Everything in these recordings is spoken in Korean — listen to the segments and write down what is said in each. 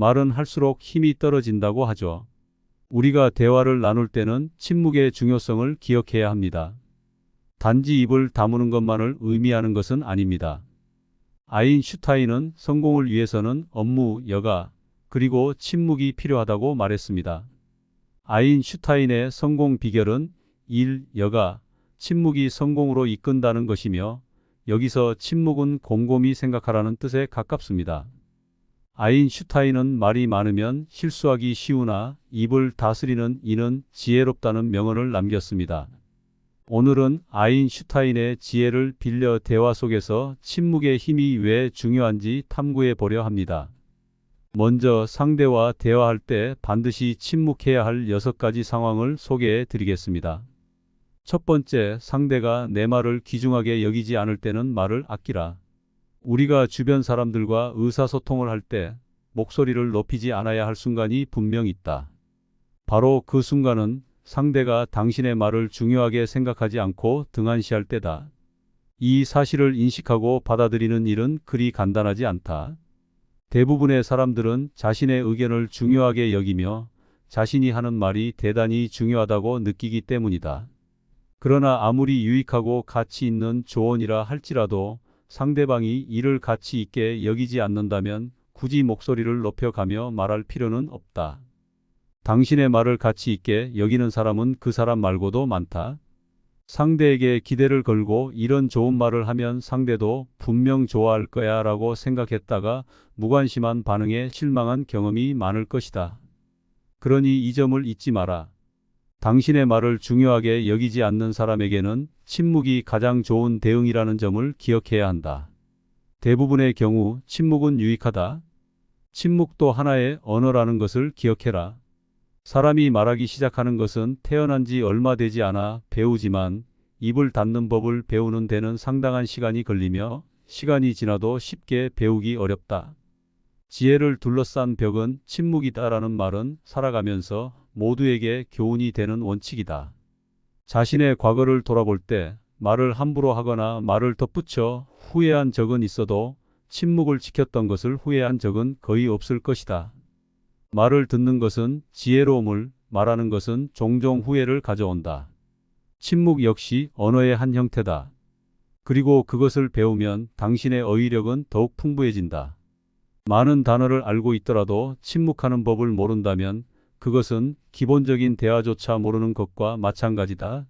말은 할수록 힘이 떨어진다고 하죠. 우리가 대화를 나눌 때는 침묵의 중요성을 기억해야 합니다. 단지 입을 다무는 것만을 의미하는 것은 아닙니다. 아인슈타인은 성공을 위해서는 업무, 여가, 그리고 침묵이 필요하다고 말했습니다. 아인슈타인의 성공 비결은 일, 여가, 침묵이 성공으로 이끈다는 것이며 여기서 침묵은 곰곰이 생각하라는 뜻에 가깝습니다. 아인슈타인은 말이 많으면 실수하기 쉬우나 입을 다스리는 이는 지혜롭다는 명언을 남겼습니다. 오늘은 아인슈타인의 지혜를 빌려 대화 속에서 침묵의 힘이 왜 중요한지 탐구해 보려 합니다. 먼저 상대와 대화할 때 반드시 침묵해야 할 6가지 상황을 소개해 드리겠습니다. 첫 번째, 상대가 내 말을 귀중하게 여기지 않을 때는 말을 아끼라. 우리가 주변 사람들과 의사소통을 할 때 목소리를 높이지 않아야 할 순간이 분명 있다. 바로 그 순간은 상대가 당신의 말을 중요하게 생각하지 않고 등한시할 때다. 이 사실을 인식하고 받아들이는 일은 그리 간단하지 않다. 대부분의 사람들은 자신의 의견을 중요하게 여기며 자신이 하는 말이 대단히 중요하다고 느끼기 때문이다. 그러나 아무리 유익하고 가치 있는 조언이라 할지라도 상대방이 이를 가치 있게 여기지 않는다면 굳이 목소리를 높여가며 말할 필요는 없다. 당신의 말을 가치 있게 여기는 사람은 그 사람 말고도 많다. 상대에게 기대를 걸고 이런 좋은 말을 하면 상대도 분명 좋아할 거야 라고 생각했다가 무관심한 반응에 실망한 경험이 많을 것이다. 그러니 이 점을 잊지 마라. 당신의 말을 중요하게 여기지 않는 사람에게는 침묵이 가장 좋은 대응이라는 점을 기억해야 한다. 대부분의 경우 침묵은 유익하다. 침묵도 하나의 언어라는 것을 기억해라. 사람이 말하기 시작하는 것은 태어난 지 얼마 되지 않아 배우지만 입을 닫는 법을 배우는 데는 상당한 시간이 걸리며 시간이 지나도 쉽게 배우기 어렵다. 지혜를 둘러싼 벽은 침묵이다라는 말은 살아가면서 모두에게 교훈이 되는 원칙이다. 자신의 과거를 돌아볼 때 말을 함부로 하거나 말을 덧붙여 후회한 적은 있어도 침묵을 지켰던 것을 후회한 적은 거의 없을 것이다. 말을 듣는 것은 지혜로움을, 말하는 것은 종종 후회를 가져온다. 침묵 역시 언어의 한 형태다. 그리고 그것을 배우면 당신의 어휘력은 더욱 풍부해진다. 많은 단어를 알고 있더라도 침묵하는 법을 모른다면 그것은 기본적인 대화조차 모르는 것과 마찬가지다.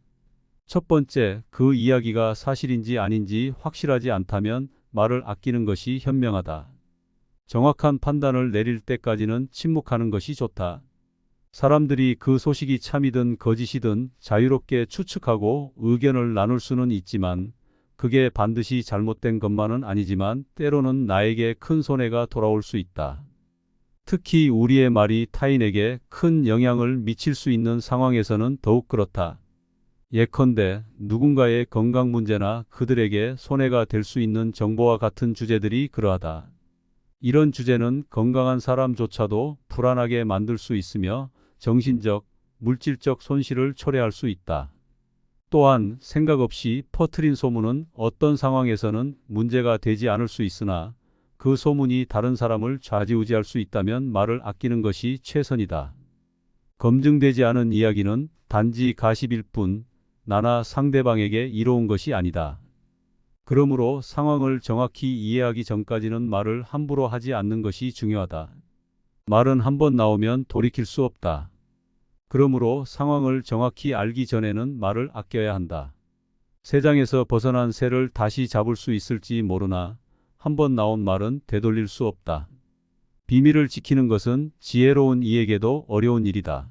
첫 번째, 그 이야기가 사실인지 아닌지 확실하지 않다면 말을 아끼는 것이 현명하다. 정확한 판단을 내릴 때까지는 침묵하는 것이 좋다. 사람들이 그 소식이 참이든 거짓이든 자유롭게 추측하고 의견을 나눌 수는 있지만 그게 반드시 잘못된 것만은 아니지만 때로는 나에게 큰 손해가 돌아올 수 있다. 특히 우리의 말이 타인에게 큰 영향을 미칠 수 있는 상황에서는 더욱 그렇다. 예컨대 누군가의 건강 문제나 그들에게 손해가 될 수 있는 정보와 같은 주제들이 그러하다. 이런 주제는 건강한 사람조차도 불안하게 만들 수 있으며 정신적, 물질적 손실을 초래할 수 있다. 또한 생각 없이 퍼뜨린 소문은 어떤 상황에서는 문제가 되지 않을 수 있으나 그 소문이 다른 사람을 좌지우지할 수 있다면 말을 아끼는 것이 최선이다. 검증되지 않은 이야기는 단지 가십일 뿐 나나 상대방에게 이로운 것이 아니다. 그러므로 상황을 정확히 이해하기 전까지는 말을 함부로 하지 않는 것이 중요하다. 말은 한번 나오면 돌이킬 수 없다. 그러므로 상황을 정확히 알기 전에는 말을 아껴야 한다. 새장에서 벗어난 새를 다시 잡을 수 있을지 모르나 한번 나온 말은 되돌릴 수 없다. 비밀을 지키는 것은 지혜로운 이에게도 어려운 일이다.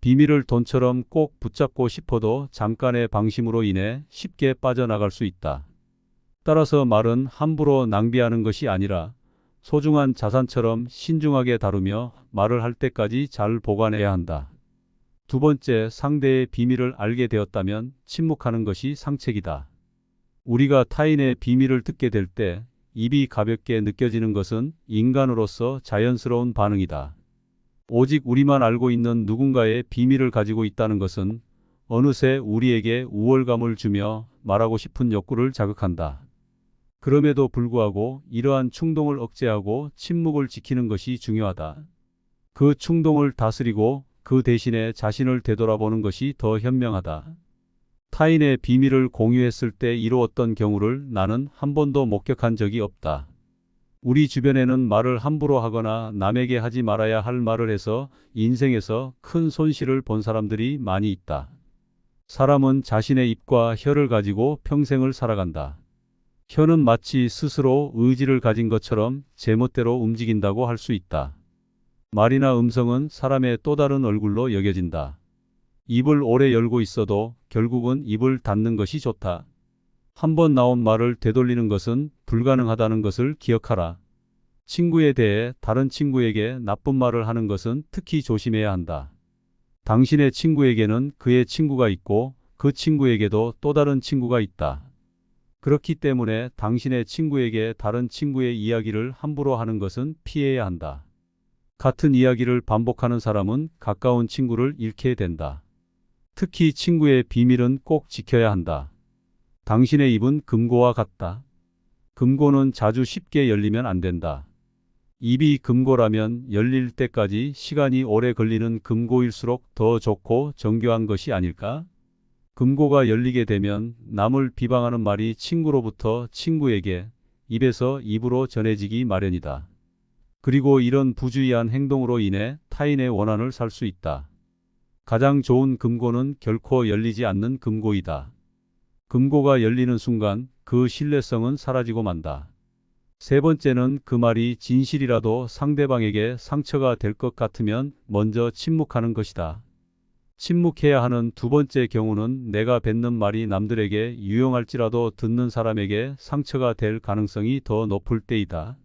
비밀을 돈처럼 꼭 붙잡고 싶어도 잠깐의 방심으로 인해 쉽게 빠져나갈 수 있다. 따라서 말은 함부로 낭비하는 것이 아니라 소중한 자산처럼 신중하게 다루며 말을 할 때까지 잘 보관해야 한다. 두 번째, 상대의 비밀을 알게 되었다면 침묵하는 것이 상책이다. 우리가 타인의 비밀을 듣게 될 때 입이 가볍게 느껴지는 것은 인간으로서 자연스러운 반응이다. 오직 우리만 알고 있는 누군가의 비밀을 가지고 있다는 것은 어느새 우리에게 우월감을 주며 말하고 싶은 욕구를 자극한다. 그럼에도 불구하고 이러한 충동을 억제하고 침묵을 지키는 것이 중요하다. 그 충동을 다스리고 그 대신에 자신을 되돌아보는 것이 더 현명하다. 타인의 비밀을 공유했을 때 이루었던 경우를 나는 한 번도 목격한 적이 없다. 우리 주변에는 말을 함부로 하거나 남에게 하지 말아야 할 말을 해서 인생에서 큰 손실을 본 사람들이 많이 있다. 사람은 자신의 입과 혀를 가지고 평생을 살아간다. 혀는 마치 스스로 의지를 가진 것처럼 제멋대로 움직인다고 할 수 있다. 말이나 음성은 사람의 또 다른 얼굴로 여겨진다. 입을 오래 열고 있어도 결국은 입을 닫는 것이 좋다. 한 번 나온 말을 되돌리는 것은 불가능하다는 것을 기억하라. 친구에 대해 다른 친구에게 나쁜 말을 하는 것은 특히 조심해야 한다. 당신의 친구에게는 그의 친구가 있고 그 친구에게도 또 다른 친구가 있다. 그렇기 때문에 당신의 친구에게 다른 친구의 이야기를 함부로 하는 것은 피해야 한다. 같은 이야기를 반복하는 사람은 가까운 친구를 잃게 된다. 특히 친구의 비밀은 꼭 지켜야 한다. 당신의 입은 금고와 같다. 금고는 자주 쉽게 열리면 안 된다. 입이 금고라면 열릴 때까지 시간이 오래 걸리는 금고일수록 더 좋고 정교한 것이 아닐까? 금고가 열리게 되면 남을 비방하는 말이 친구로부터 친구에게, 입에서 입으로 전해지기 마련이다. 그리고 이런 부주의한 행동으로 인해 타인의 원한을 살 수 있다. 가장 좋은 금고는 결코 열리지 않는 금고이다. 금고가 열리는 순간 그 신뢰성은 사라지고 만다. 세 번째는 그 말이 진실이라도 상대방에게 상처가 될 것 같으면 먼저 침묵하는 것이다. 침묵해야 하는 두 번째 경우는 내가 뱉는 말이 남들에게 유용할지라도 듣는 사람에게 상처가 될 가능성이 더 높을 때이다.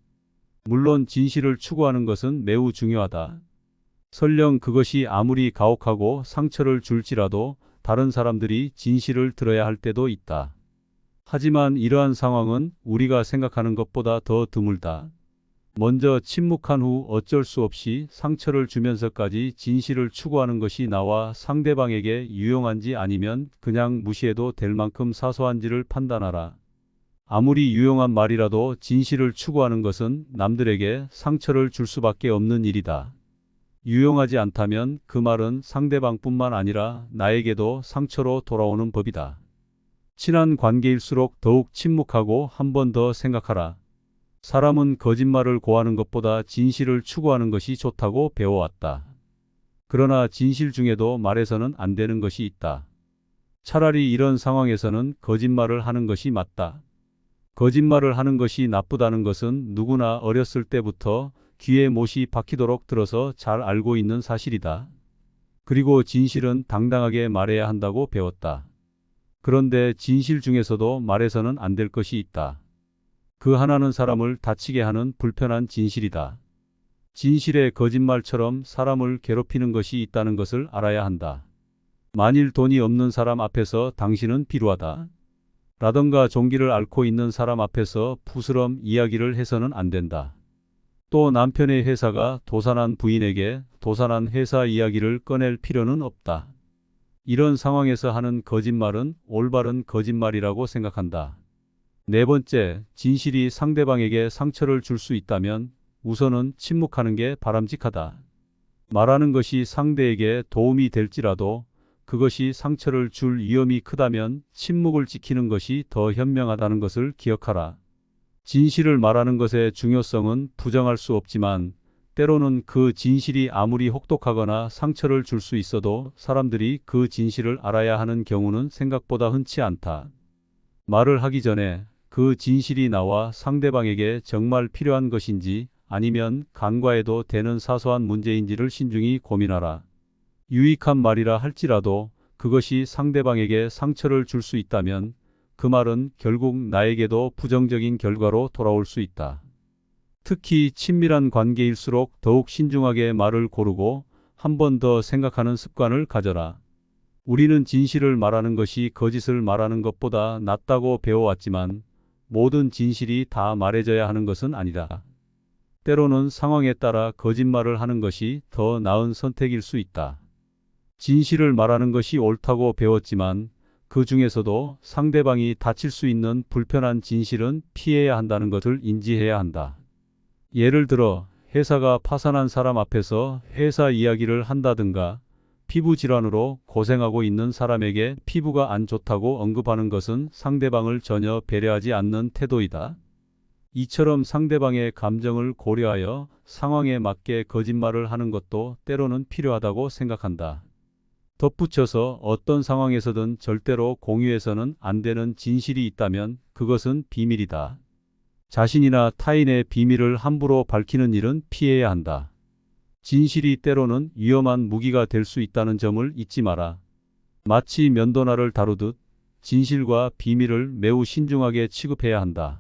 물론 진실을 추구하는 것은 매우 중요하다. 설령 그것이 아무리 가혹하고 상처를 줄지라도 다른 사람들이 진실을 들어야 할 때도 있다. 하지만 이러한 상황은 우리가 생각하는 것보다 더 드물다. 먼저 침묵한 후 어쩔 수 없이 상처를 주면서까지 진실을 추구하는 것이 나와 상대방에게 유용한지 아니면 그냥 무시해도 될 만큼 사소한지를 판단하라. 아무리 유용한 말이라도 진실을 추구하는 것은 남들에게 상처를 줄 수밖에 없는 일이다. 유용하지 않다면 그 말은 상대방뿐만 아니라 나에게도 상처로 돌아오는 법이다. 친한 관계일수록 더욱 침묵하고 한 번 더 생각하라. 사람은 거짓말을 고하는 것보다 진실을 추구하는 것이 좋다고 배워왔다. 그러나 진실 중에도 말해서는 안 되는 것이 있다. 차라리 이런 상황에서는 거짓말을 하는 것이 맞다. 거짓말을 하는 것이 나쁘다는 것은 누구나 어렸을 때부터 귀에 못이 박히도록 들어서 잘 알고 있는 사실이다. 그리고 진실은 당당하게 말해야 한다고 배웠다. 그런데 진실 중에서도 말해서는 안 될 것이 있다. 그 하나는 사람을 다치게 하는 불편한 진실이다. 진실에 거짓말처럼 사람을 괴롭히는 것이 있다는 것을 알아야 한다. 만일 돈이 없는 사람 앞에서 당신은 비루하다. 라던가 종기를 앓고 있는 사람 앞에서 푸스럼 이야기를 해서는 안 된다. 또 남편의 회사가 도산한 부인에게 도산한 회사 이야기를 꺼낼 필요는 없다. 이런 상황에서 하는 거짓말은 올바른 거짓말이라고 생각한다. 네 번째, 진실이 상대방에게 상처를 줄 수 있다면 우선은 침묵하는 게 바람직하다. 말하는 것이 상대에게 도움이 될지라도 그것이 상처를 줄 위험이 크다면 침묵을 지키는 것이 더 현명하다는 것을 기억하라. 진실을 말하는 것의 중요성은 부정할 수 없지만 때로는 그 진실이 아무리 혹독하거나 상처를 줄 수 있어도 사람들이 그 진실을 알아야 하는 경우는 생각보다 흔치 않다. 말을 하기 전에 그 진실이 나와 상대방에게 정말 필요한 것인지 아니면 간과해도 되는 사소한 문제인지를 신중히 고민하라. 유익한 말이라 할지라도 그것이 상대방에게 상처를 줄 수 있다면 그 말은 결국 나에게도 부정적인 결과로 돌아올 수 있다. 특히 친밀한 관계일수록 더욱 신중하게 말을 고르고 한 번 더 생각하는 습관을 가져라. 우리는 진실을 말하는 것이 거짓을 말하는 것보다 낫다고 배워왔지만 모든 진실이 다 말해져야 하는 것은 아니다. 때로는 상황에 따라 거짓말을 하는 것이 더 나은 선택일 수 있다. 진실을 말하는 것이 옳다고 배웠지만 그 중에서도 상대방이 다칠 수 있는 불편한 진실은 피해야 한다는 것을 인지해야 한다. 예를 들어 회사가 파산한 사람 앞에서 회사 이야기를 한다든가 피부 질환으로 고생하고 있는 사람에게 피부가 안 좋다고 언급하는 것은 상대방을 전혀 배려하지 않는 태도이다. 이처럼 상대방의 감정을 고려하여 상황에 맞게 거짓말을 하는 것도 때로는 필요하다고 생각한다. 덧붙여서 어떤 상황에서든 절대로 공유해서는 안 되는 진실이 있다면 그것은 비밀이다. 자신이나 타인의 비밀을 함부로 밝히는 일은 피해야 한다. 진실이 때로는 위험한 무기가 될 수 있다는 점을 잊지 마라. 마치 면도날을 다루듯 진실과 비밀을 매우 신중하게 취급해야 한다.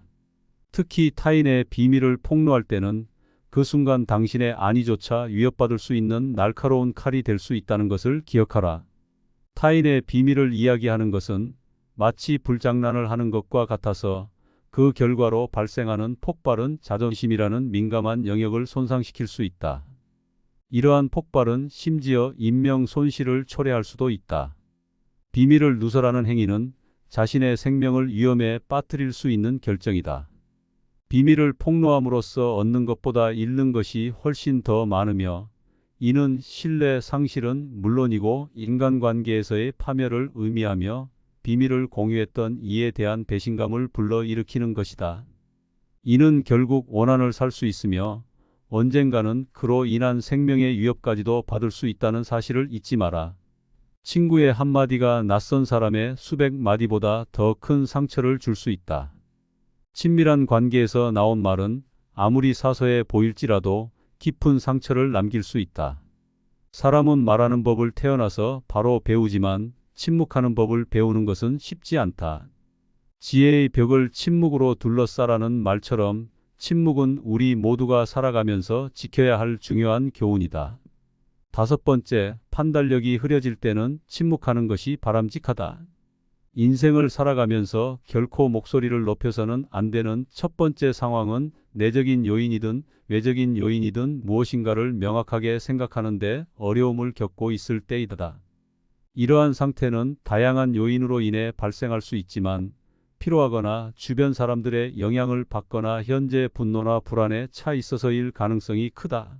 특히 타인의 비밀을 폭로할 때는 그 순간 당신의 안위조차 위협받을 수 있는 날카로운 칼이 될 수 있다는 것을 기억하라. 타인의 비밀을 이야기하는 것은 마치 불장난을 하는 것과 같아서 그 결과로 발생하는 폭발은 자존심이라는 민감한 영역을 손상시킬 수 있다. 이러한 폭발은 심지어 인명 손실을 초래할 수도 있다. 비밀을 누설하는 행위는 자신의 생명을 위험에 빠뜨릴 수 있는 결정이다. 비밀을 폭로함으로써 얻는 것보다 잃는 것이 훨씬 더 많으며 이는 신뢰 상실은 물론이고 인간관계에서의 파멸을 의미하며 비밀을 공유했던 이에 대한 배신감을 불러일으키는 것이다. 이는 결국 원한을 살 수 있으며 언젠가는 그로 인한 생명의 위협까지도 받을 수 있다는 사실을 잊지 마라. 친구의 한마디가 낯선 사람의 수백 마디보다 더 큰 상처를 줄 수 있다. 친밀한 관계에서 나온 말은 아무리 사소해 보일지라도 깊은 상처를 남길 수 있다. 사람은 말하는 법을 태어나서 바로 배우지만 침묵하는 법을 배우는 것은 쉽지 않다. 지혜의 벽을 침묵으로 둘러싸라는 말처럼 침묵은 우리 모두가 살아가면서 지켜야 할 중요한 교훈이다. 다섯 번째, 판단력이 흐려질 때는 침묵하는 것이 바람직하다. 인생을 살아가면서 결코 목소리를 높여서는 안 되는 첫 번째 상황은 내적인 요인이든 외적인 요인이든 무엇인가를 명확하게 생각하는데 어려움을 겪고 있을 때이다. 이러한 상태는 다양한 요인으로 인해 발생할 수 있지만 피로하거나 주변 사람들의 영향을 받거나 현재 분노나 불안에 차 있어서일 가능성이 크다.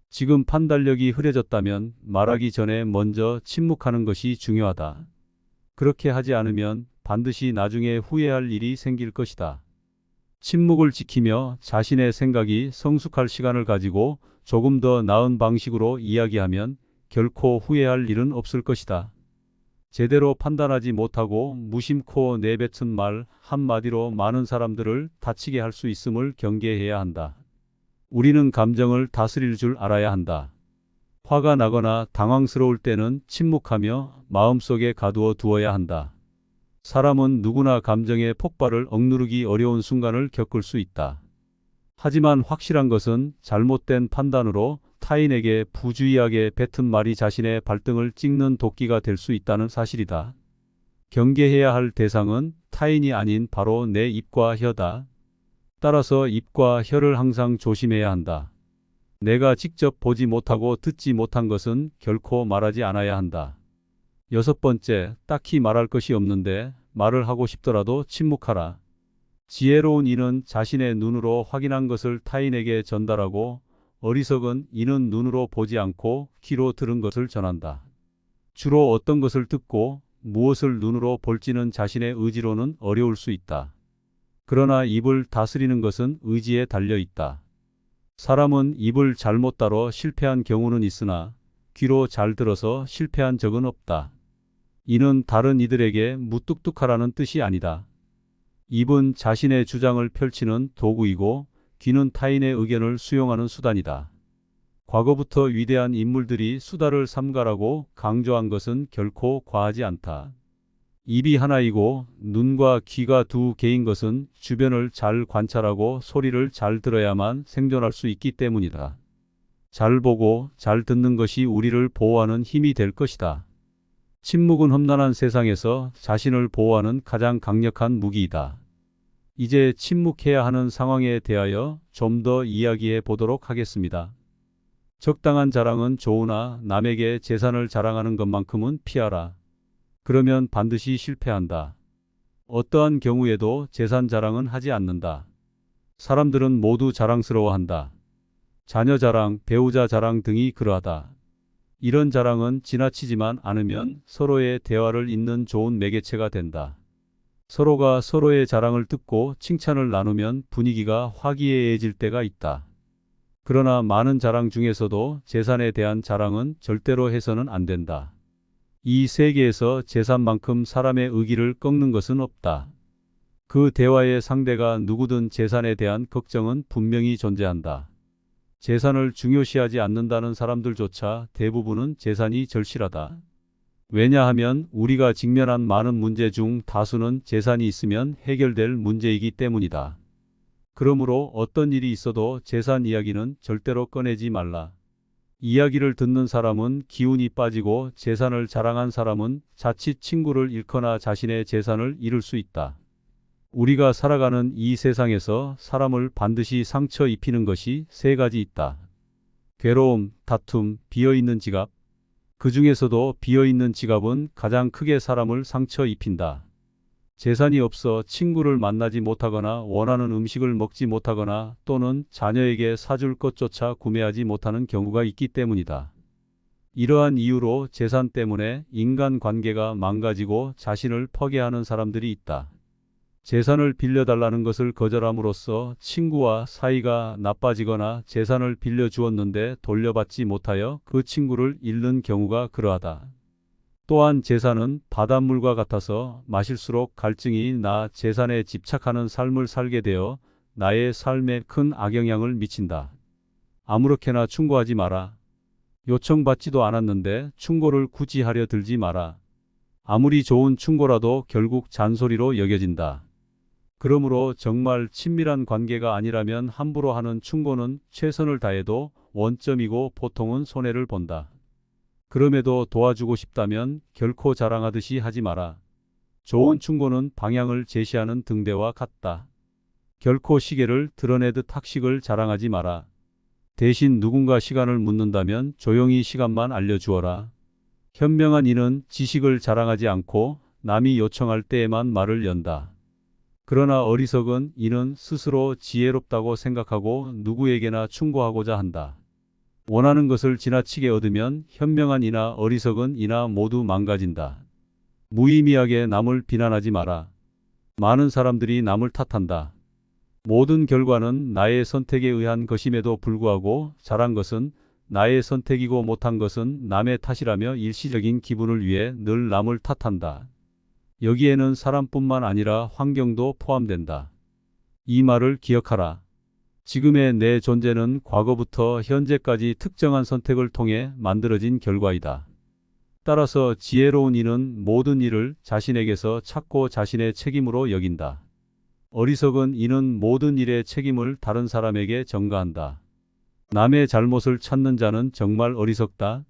지금 판단력이 흐려졌다면 말하기 전에 먼저 침묵하는 것이 중요하다. 그렇게 하지 않으면 반드시 나중에 후회할 일이 생길 것이다. 침묵을 지키며 자신의 생각이 성숙할 시간을 가지고 조금 더 나은 방식으로 이야기하면 결코 후회할 일은 없을 것이다. 제대로 판단하지 못하고 무심코 내뱉은 말 한마디로 많은 사람들을 다치게 할 수 있음을 경계해야 한다. 우리는 감정을 다스릴 줄 알아야 한다. 화가 나거나 당황스러울 때는 침묵하며 마음속에 가두어 두어야 한다. 사람은 누구나 감정의 폭발을 억누르기 어려운 순간을 겪을 수 있다. 하지만 확실한 것은 잘못된 판단으로 타인에게 부주의하게 뱉은 말이 자신의 발등을 찍는 도끼가 될 수 있다는 사실이다. 경계해야 할 대상은 타인이 아닌 바로 내 입과 혀다. 따라서 입과 혀를 항상 조심해야 한다. 내가 직접 보지 못하고 듣지 못한 것은 결코 말하지 않아야 한다. 여섯 번째, 딱히 말할 것이 없는데 말을 하고 싶더라도 침묵하라. 지혜로운 이는 자신의 눈으로 확인한 것을 타인에게 전달하고 어리석은 이는 눈으로 보지 않고 귀로 들은 것을 전한다. 주로 어떤 것을 듣고 무엇을 눈으로 볼지는 자신의 의지로는 어려울 수 있다. 그러나 입을 다스리는 것은 의지에 달려 있다. 사람은 입을 잘못 다뤄 실패한 경우는 있으나 귀로 잘 들어서 실패한 적은 없다. 이는 다른 이들에게 무뚝뚝하라는 뜻이 아니다. 입은 자신의 주장을 펼치는 도구이고 귀는 타인의 의견을 수용하는 수단이다. 과거부터 위대한 인물들이 수다를 삼가라고 강조한 것은 결코 과하지 않다. 입이 하나이고 눈과 귀가 두 개인 것은 주변을 잘 관찰하고 소리를 잘 들어야만 생존할 수 있기 때문이다. 잘 보고 잘 듣는 것이 우리를 보호하는 힘이 될 것이다. 침묵은 험난한 세상에서 자신을 보호하는 가장 강력한 무기이다. 이제 침묵해야 하는 상황에 대하여 좀 더 이야기해 보도록 하겠습니다. 적당한 자랑은 좋으나 남에게 재산을 자랑하는 것만큼은 피하라. 그러면 반드시 실패한다. 어떠한 경우에도 재산 자랑은 하지 않는다. 사람들은 모두 자랑스러워한다. 자녀 자랑, 배우자 자랑 등이 그러하다. 이런 자랑은 지나치지만 않으면 서로의 대화를 잇는 좋은 매개체가 된다. 서로가 서로의 자랑을 듣고 칭찬을 나누면 분위기가 화기애애해질 때가 있다. 그러나 많은 자랑 중에서도 재산에 대한 자랑은 절대로 해서는 안 된다. 이 세계에서 재산만큼 사람의 의기를 꺾는 것은 없다. 그 대화의 상대가 누구든 재산에 대한 걱정은 분명히 존재한다. 재산을 중요시하지 않는다는 사람들조차 대부분은 재산이 절실하다. 왜냐하면 우리가 직면한 많은 문제 중 다수는 재산이 있으면 해결될 문제이기 때문이다. 그러므로 어떤 일이 있어도 재산 이야기는 절대로 꺼내지 말라. 이야기를 듣는 사람은 기운이 빠지고 재산을 자랑한 사람은 자칫 친구를 잃거나 자신의 재산을 잃을 수 있다. 우리가 살아가는 이 세상에서 사람을 반드시 상처 입히는 것이 세 가지 있다. 괴로움, 다툼, 비어있는 지갑. 그 중에서도 비어있는 지갑은 가장 크게 사람을 상처 입힌다. 재산이 없어 친구를 만나지 못하거나 원하는 음식을 먹지 못하거나 또는 자녀에게 사줄 것조차 구매하지 못하는 경우가 있기 때문이다. 이러한 이유로 재산 때문에 인간관계가 망가지고 자신을 포기하는 사람들이 있다. 재산을 빌려달라는 것을 거절함으로써 친구와 사이가 나빠지거나 재산을 빌려주었는데 돌려받지 못하여 그 친구를 잃는 경우가 그러하다. 또한 재산은 바닷물과 같아서 마실수록 갈증이 나 재산에 집착하는 삶을 살게 되어 나의 삶에 큰 악영향을 미친다. 아무렇게나 충고하지 마라. 요청받지도 않았는데 충고를 굳이 하려 들지 마라. 아무리 좋은 충고라도 결국 잔소리로 여겨진다. 그러므로 정말 친밀한 관계가 아니라면 함부로 하는 충고는 최선을 다해도 원점이고 보통은 손해를 본다. 그럼에도 도와주고 싶다면 결코 자랑하듯이 하지 마라. 좋은 충고는 방향을 제시하는 등대와 같다. 결코 시계를 드러내듯 학식을 자랑하지 마라. 대신 누군가 시간을 묻는다면 조용히 시간만 알려주어라. 현명한 이는 지식을 자랑하지 않고 남이 요청할 때에만 말을 연다. 그러나 어리석은 이는 스스로 지혜롭다고 생각하고 누구에게나 충고하고자 한다. 원하는 것을 지나치게 얻으면 현명한 이나 어리석은 이나 모두 망가진다. 무의미하게 남을 비난하지 마라. 많은 사람들이 남을 탓한다. 모든 결과는 나의 선택에 의한 것임에도 불구하고 잘한 것은 나의 선택이고 못한 것은 남의 탓이라며 일시적인 기분을 위해 늘 남을 탓한다. 여기에는 사람뿐만 아니라 환경도 포함된다. 이 말을 기억하라. 지금의 내 존재는 과거부터 현재까지 특정한 선택을 통해 만들어진 결과이다. 따라서 지혜로운 이는 모든 일을 자신에게서 찾고 자신의 책임으로 여긴다. 어리석은 이는 모든 일의 책임을 다른 사람에게 전가한다. 남의 잘못을 찾는 자는 정말 어리석다.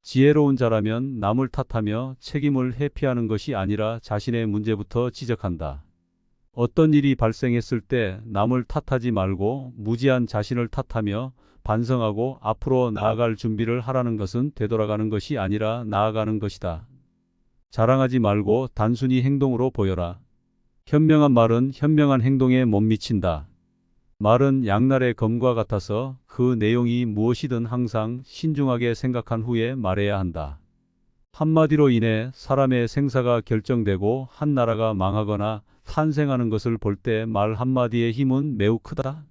지혜로운 자라면 남을 탓하며 책임을 회피하는 것이 아니라 자신의 문제부터 지적한다. 어떤 일이 발생했을 때 남을 탓하지 말고 무지한 자신을 탓하며 반성하고 앞으로 나아갈 준비를 하라는 것은 되돌아가는 것이 아니라 나아가는 것이다. 자랑하지 말고 단순히 행동으로 보여라. 현명한 말은 현명한 행동에 못 미친다. 말은 양날의 검과 같아서 그 내용이 무엇이든 항상 신중하게 생각한 후에 말해야 한다. 한마디로 인해 사람의 생사가 결정되고 한 나라가 망하거나 탄생하는 것을 볼 때 말 한마디의 힘은 매우 크다.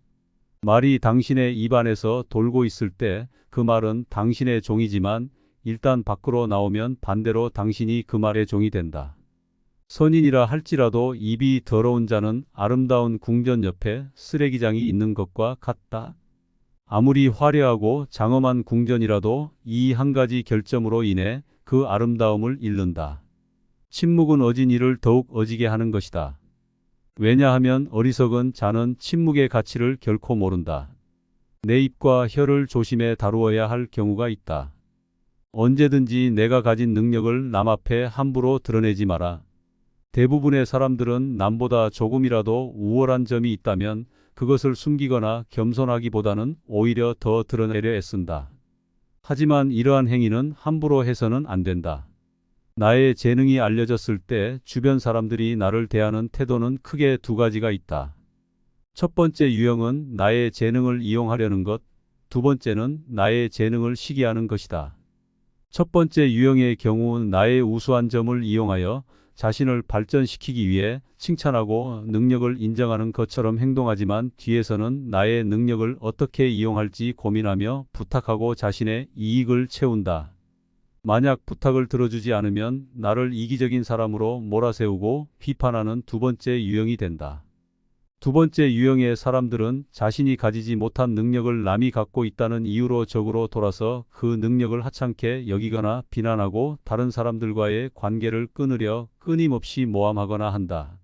말이 당신의 입안에서 돌고 있을 때 그 말은 당신의 종이지만 일단 밖으로 나오면 반대로 당신이 그 말의 종이 된다. 선인이라 할지라도 입이 더러운 자는 아름다운 궁전 옆에 쓰레기장이 있는 것과 같다. 아무리 화려하고 장엄한 궁전이라도 이 한 가지 결점으로 인해 그 아름다움을 잃는다. 침묵은 어진 이를 더욱 어지게 하는 것이다. 왜냐하면 어리석은 자는 침묵의 가치를 결코 모른다. 내 입과 혀를 조심해 다루어야 할 경우가 있다. 언제든지 내가 가진 능력을 남 앞에 함부로 드러내지 마라. 대부분의 사람들은 남보다 조금이라도 우월한 점이 있다면 그것을 숨기거나 겸손하기보다는 오히려 더 드러내려 애쓴다. 하지만 이러한 행위는 함부로 해서는 안 된다. 나의 재능이 알려졌을 때 주변 사람들이 나를 대하는 태도는 크게 두 가지가 있다. 첫 번째 유형은 나의 재능을 이용하려는 것, 두 번째는 나의 재능을 시기하는 것이다. 첫 번째 유형의 경우 나의 우수한 점을 이용하여 자신을 발전시키기 위해 칭찬하고 능력을 인정하는 것처럼 행동하지만 뒤에서는 나의 능력을 어떻게 이용할지 고민하며 부탁하고 자신의 이익을 채운다. 만약 부탁을 들어주지 않으면 나를 이기적인 사람으로 몰아세우고 비판하는 두 번째 유형이 된다. 두 번째 유형의 사람들은 자신이 가지지 못한 능력을 남이 갖고 있다는 이유로 적으로 돌아서 그 능력을 하찮게 여기거나 비난하고 다른 사람들과의 관계를 끊으려 끊임없이 모함하거나 한다.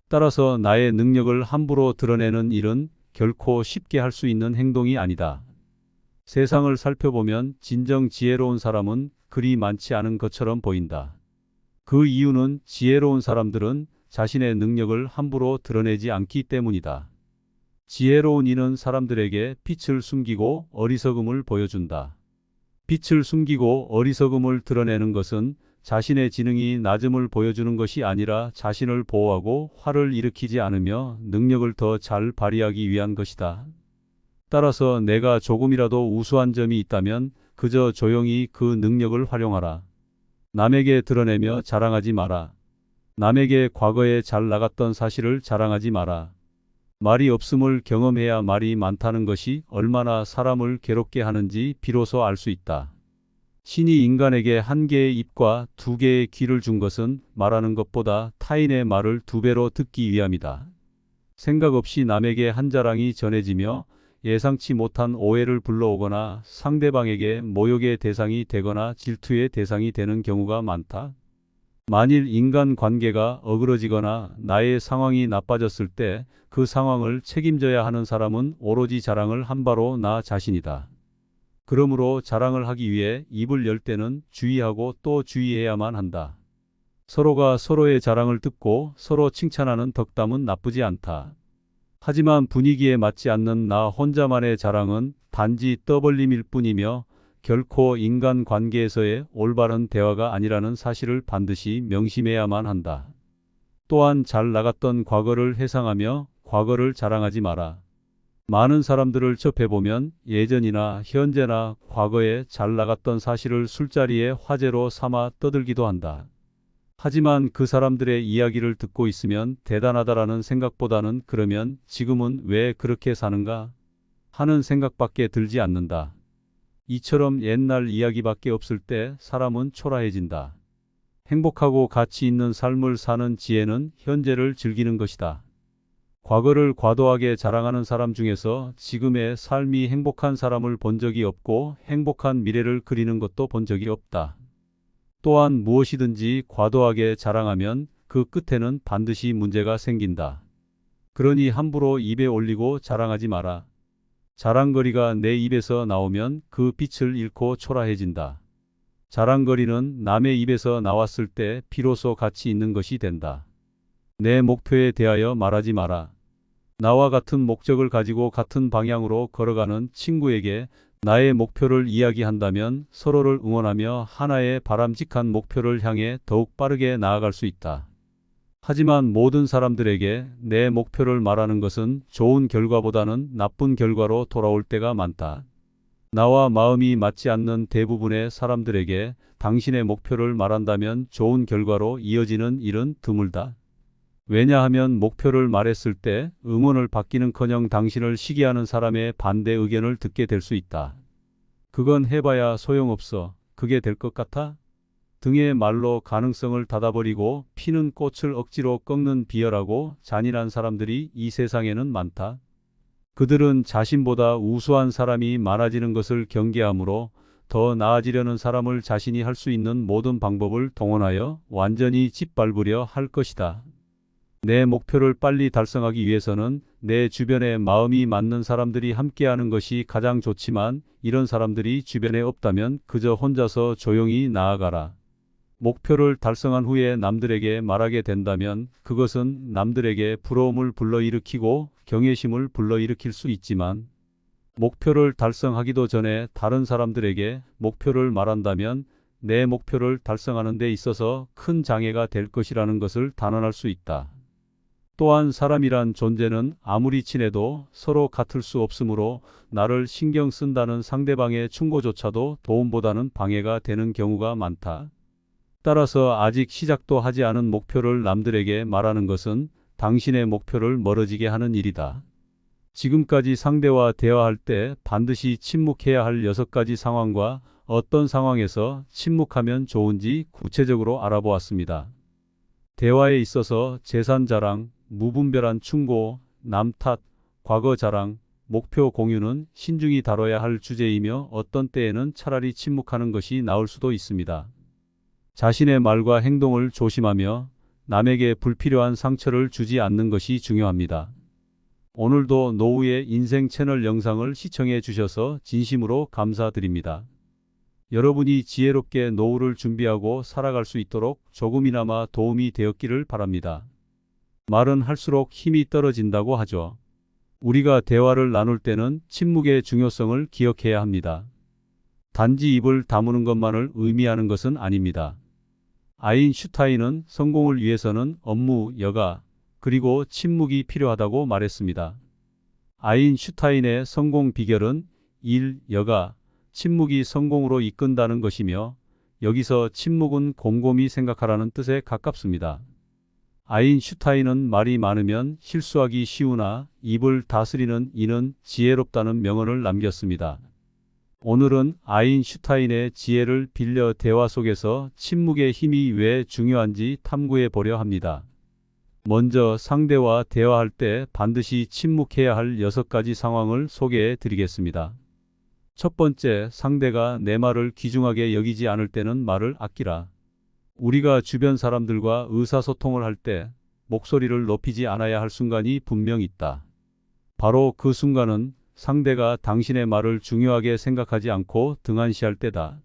따라서 나의 능력을 함부로 드러내는 일은 결코 쉽게 할 수 있는 행동이 아니다. 세상을 살펴보면 진정 지혜로운 사람은 그리 많지 않은 것처럼 보인다. 그 이유는 지혜로운 사람들은 자신의 능력을 함부로 드러내지 않기 때문이다. 지혜로운 이는 사람들에게 빛을 숨기고 어리석음을 보여준다. 빛을 숨기고 어리석음을 드러내는 것은 자신의 지능이 낮음을 보여주는 것이 아니라 자신을 보호하고 화를 일으키지 않으며 능력을 더 잘 발휘하기 위한 것이다. 따라서 내가 조금이라도 우수한 점이 있다면 그저 조용히 그 능력을 활용하라. 남에게 드러내며 자랑하지 마라. 남에게 과거에 잘 나갔던 사실을 자랑하지 마라. 말이 없음을 경험해야 말이 많다는 것이 얼마나 사람을 괴롭게 하는지 비로소 알 수 있다. 신이 인간에게 한 개의 입과 두 개의 귀를 준 것은 말하는 것보다 타인의 말을 두 배로 듣기 위함이다. 생각 없이 남에게 한 자랑이 전해지며 예상치 못한 오해를 불러오거나 상대방에게 모욕의 대상이 되거나 질투의 대상이 되는 경우가 많다. 만일 인간 관계가 어그러지거나 나의 상황이 나빠졌을 때 그 상황을 책임져야 하는 사람은 오로지 자랑을 한 바로 나 자신이다. 그러므로 자랑을 하기 위해 입을 열 때는 주의하고 또 주의해야만 한다. 서로가 서로의 자랑을 듣고 서로 칭찬하는 덕담은 나쁘지 않다. 하지만 분위기에 맞지 않는 나 혼자만의 자랑은 단지 떠벌림일 뿐이며 결코 인간 관계에서의 올바른 대화가 아니라는 사실을 반드시 명심해야만 한다. 또한 잘 나갔던 과거를 회상하며 과거를 자랑하지 마라. 많은 사람들을 접해보면 예전이나 현재나 과거에 잘 나갔던 사실을 술자리에 화제로 삼아 떠들기도 한다. 하지만 그 사람들의 이야기를 듣고 있으면 대단하다라는 생각보다는 그러면 지금은 왜 그렇게 사는가 하는 생각밖에 들지 않는다. 이처럼 옛날 이야기밖에 없을 때 사람은 초라해진다. 행복하고 가치 있는 삶을 사는 지혜는 현재를 즐기는 것이다. 과거를 과도하게 자랑하는 사람 중에서 지금의 삶이 행복한 사람을 본 적이 없고 행복한 미래를 그리는 것도 본 적이 없다. 또한 무엇이든지 과도하게 자랑하면 그 끝에는 반드시 문제가 생긴다. 그러니 함부로 입에 올리고 자랑하지 마라. 자랑거리가 내 입에서 나오면 그 빛을 잃고 초라해진다. 자랑거리는 남의 입에서 나왔을 때 비로소 가치 있는 것이 된다. 내 목표에 대하여 말하지 마라. 나와 같은 목적을 가지고 같은 방향으로 걸어가는 친구에게 나의 목표를 이야기한다면 서로를 응원하며 하나의 바람직한 목표를 향해 더욱 빠르게 나아갈 수 있다. 하지만 모든 사람들에게 내 목표를 말하는 것은 좋은 결과보다는 나쁜 결과로 돌아올 때가 많다. 나와 마음이 맞지 않는 대부분의 사람들에게 당신의 목표를 말한다면 좋은 결과로 이어지는 일은 드물다. 왜냐하면 목표를 말했을 때 응원을 받기는커녕 당신을 시기하는 사람의 반대 의견을 듣게 될 수 있다. 그건 해봐야 소용없어. 그게 될 것 같아? 등의 말로 가능성을 닫아버리고 피는 꽃을 억지로 꺾는 비열하고 잔인한 사람들이 이 세상에는 많다. 그들은 자신보다 우수한 사람이 많아지는 것을 경계하므로 더 나아지려는 사람을 자신이 할 수 있는 모든 방법을 동원하여 완전히 짓밟으려 할 것이다. 내 목표를 빨리 달성하기 위해서는 내 주변에 마음이 맞는 사람들이 함께하는 것이 가장 좋지만 이런 사람들이 주변에 없다면 그저 혼자서 조용히 나아가라. 목표를 달성한 후에 남들에게 말하게 된다면 그것은 남들에게 부러움을 불러일으키고 경외심을 불러일으킬 수 있지만 목표를 달성하기도 전에 다른 사람들에게 목표를 말한다면 내 목표를 달성하는 데 있어서 큰 장애가 될 것이라는 것을 단언할 수 있다. 또한 사람이란 존재는 아무리 친해도 서로 같을 수 없으므로 나를 신경 쓴다는 상대방의 충고조차도 도움보다는 방해가 되는 경우가 많다. 따라서 아직 시작도 하지 않은 목표를 남들에게 말하는 것은 당신의 목표를 멀어지게 하는 일이다. 지금까지 상대와 대화할 때 반드시 침묵해야 할 6가지 상황과 어떤 상황에서 침묵하면 좋은지 구체적으로 알아보았습니다. 대화에 있어서 재산 자랑, 무분별한 충고, 남 탓, 과거 자랑, 목표 공유는 신중히 다뤄야 할 주제이며 어떤 때에는 차라리 침묵하는 것이 나을 수도 있습니다. 자신의 말과 행동을 조심하며 남에게 불필요한 상처를 주지 않는 것이 중요합니다. 오늘도 노우의 인생 채널 영상을 시청해 주셔서 진심으로 감사드립니다. 여러분이 지혜롭게 노후를 준비하고 살아갈 수 있도록 조금이나마 도움이 되었기를 바랍니다. 말은 할수록 힘이 떨어진다고 하죠. 우리가 대화를 나눌 때는 침묵의 중요성을 기억해야 합니다. 단지 입을 다무는 것만을 의미하는 것은 아닙니다. 아인슈타인은 성공을 위해서는 업무, 여가, 그리고 침묵이 필요하다고 말했습니다. 아인슈타인의 성공 비결은 일, 여가, 침묵이 성공으로 이끈다는 것이며 여기서 침묵은 곰곰이 생각하라는 뜻에 가깝습니다. 아인슈타인은 말이 많으면 실수하기 쉬우나 입을 다스리는 이는 지혜롭다는 명언을 남겼습니다. 오늘은 아인슈타인의 지혜를 빌려 대화 속에서 침묵의 힘이 왜 중요한지 탐구해 보려 합니다. 먼저 상대와 대화할 때 반드시 침묵해야 할 6가지 상황을 소개해 드리겠습니다. 첫 번째, 상대가 내 말을 귀중하게 여기지 않을 때는 말을 아끼라. 우리가 주변 사람들과 의사소통을 할 때 목소리를 높이지 않아야 할 순간이 분명 있다. 바로 그 순간은 상대가 당신의 말을 중요하게 생각하지 않고 등한시할 때다.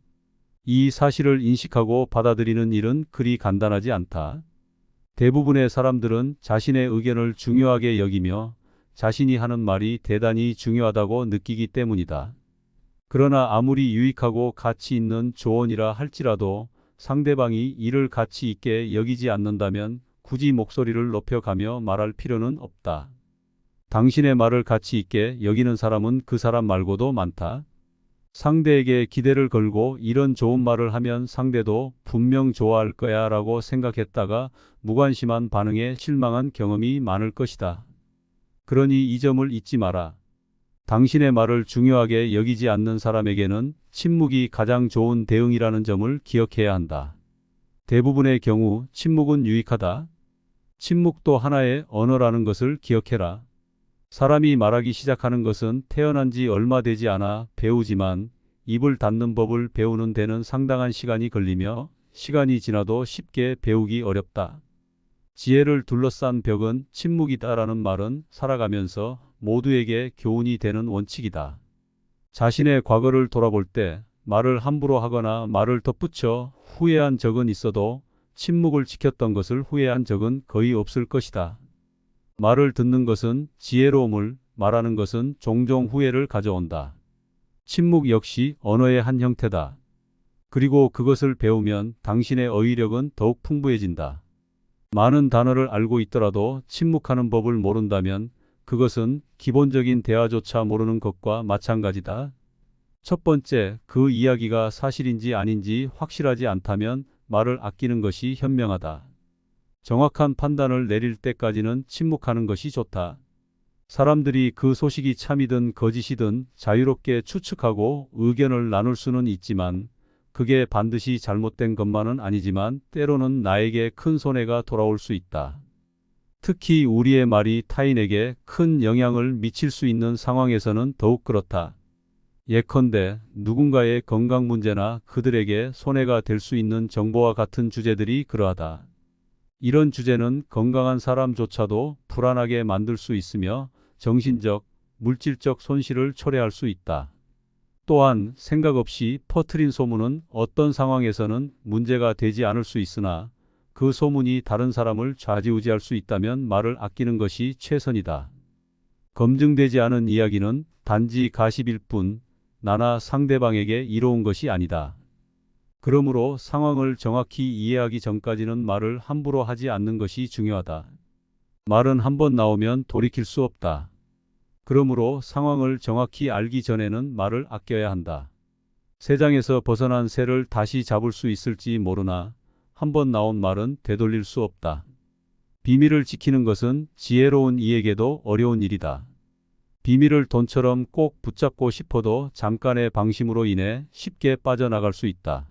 이 사실을 인식하고 받아들이는 일은 그리 간단하지 않다. 대부분의 사람들은 자신의 의견을 중요하게 여기며 자신이 하는 말이 대단히 중요하다고 느끼기 때문이다. 그러나 아무리 유익하고 가치 있는 조언이라 할지라도 상대방이 이를 가치 있게 여기지 않는다면 굳이 목소리를 높여가며 말할 필요는 없다. 당신의 말을 가치 있게 여기는 사람은 그 사람 말고도 많다. 상대에게 기대를 걸고 이런 좋은 말을 하면 상대도 분명 좋아할 거야 라고 생각했다가 무관심한 반응에 실망한 경험이 많을 것이다. 그러니 이 점을 잊지 마라. 당신의 말을 중요하게 여기지 않는 사람에게는 침묵이 가장 좋은 대응이라는 점을 기억해야 한다. 대부분의 경우 침묵은 유익하다. 침묵도 하나의 언어라는 것을 기억해라. 사람이 말하기 시작하는 것은 태어난 지 얼마 되지 않아 배우지만 입을 닫는 법을 배우는 데는 상당한 시간이 걸리며 시간이 지나도 쉽게 배우기 어렵다. 지혜를 둘러싼 벽은 침묵이다라는 말은 살아가면서 모두에게 교훈이 되는 원칙이다. 자신의 과거를 돌아볼 때 말을 함부로 하거나 말을 덧붙여 후회한 적은 있어도 침묵을 지켰던 것을 후회한 적은 거의 없을 것이다. 말을 듣는 것은 지혜로움을, 말하는 것은 종종 후회를 가져온다. 침묵 역시 언어의 한 형태다. 그리고 그것을 배우면 당신의 어휘력은 더욱 풍부해진다. 많은 단어를 알고 있더라도 침묵하는 법을 모른다면 그것은 기본적인 대화조차 모르는 것과 마찬가지다. 첫 번째, 그 이야기가 사실인지 아닌지 확실하지 않다면 말을 아끼는 것이 현명하다. 정확한 판단을 내릴 때까지는 침묵하는 것이 좋다. 사람들이 그 소식이 참이든 거짓이든 자유롭게 추측하고 의견을 나눌 수는 있지만 그게 반드시 잘못된 것만은 아니지만 때로는 나에게 큰 손해가 돌아올 수 있다. 특히 우리의 말이 타인에게 큰 영향을 미칠 수 있는 상황에서는 더욱 그렇다. 예컨대 누군가의 건강 문제나 그들에게 손해가 될 수 있는 정보와 같은 주제들이 그러하다. 이런 주제는 건강한 사람조차도 불안하게 만들 수 있으며 정신적, 물질적 손실을 초래할 수 있다. 또한 생각 없이 퍼뜨린 소문은 어떤 상황에서는 문제가 되지 않을 수 있으나 그 소문이 다른 사람을 좌지우지할 수 있다면 말을 아끼는 것이 최선이다. 검증되지 않은 이야기는 단지 가십일 뿐 나나 상대방에게 이로운 것이 아니다. 그러므로 상황을 정확히 이해하기 전까지는 말을 함부로 하지 않는 것이 중요하다. 말은 한번 나오면 돌이킬 수 없다. 그러므로 상황을 정확히 알기 전에는 말을 아껴야 한다. 새장에서 벗어난 새를 다시 잡을 수 있을지 모르나 한번 나온 말은 되돌릴 수 없다. 비밀을 지키는 것은 지혜로운 이에게도 어려운 일이다. 비밀을 돈처럼 꼭 붙잡고 싶어도 잠깐의 방심으로 인해 쉽게 빠져나갈 수 있다.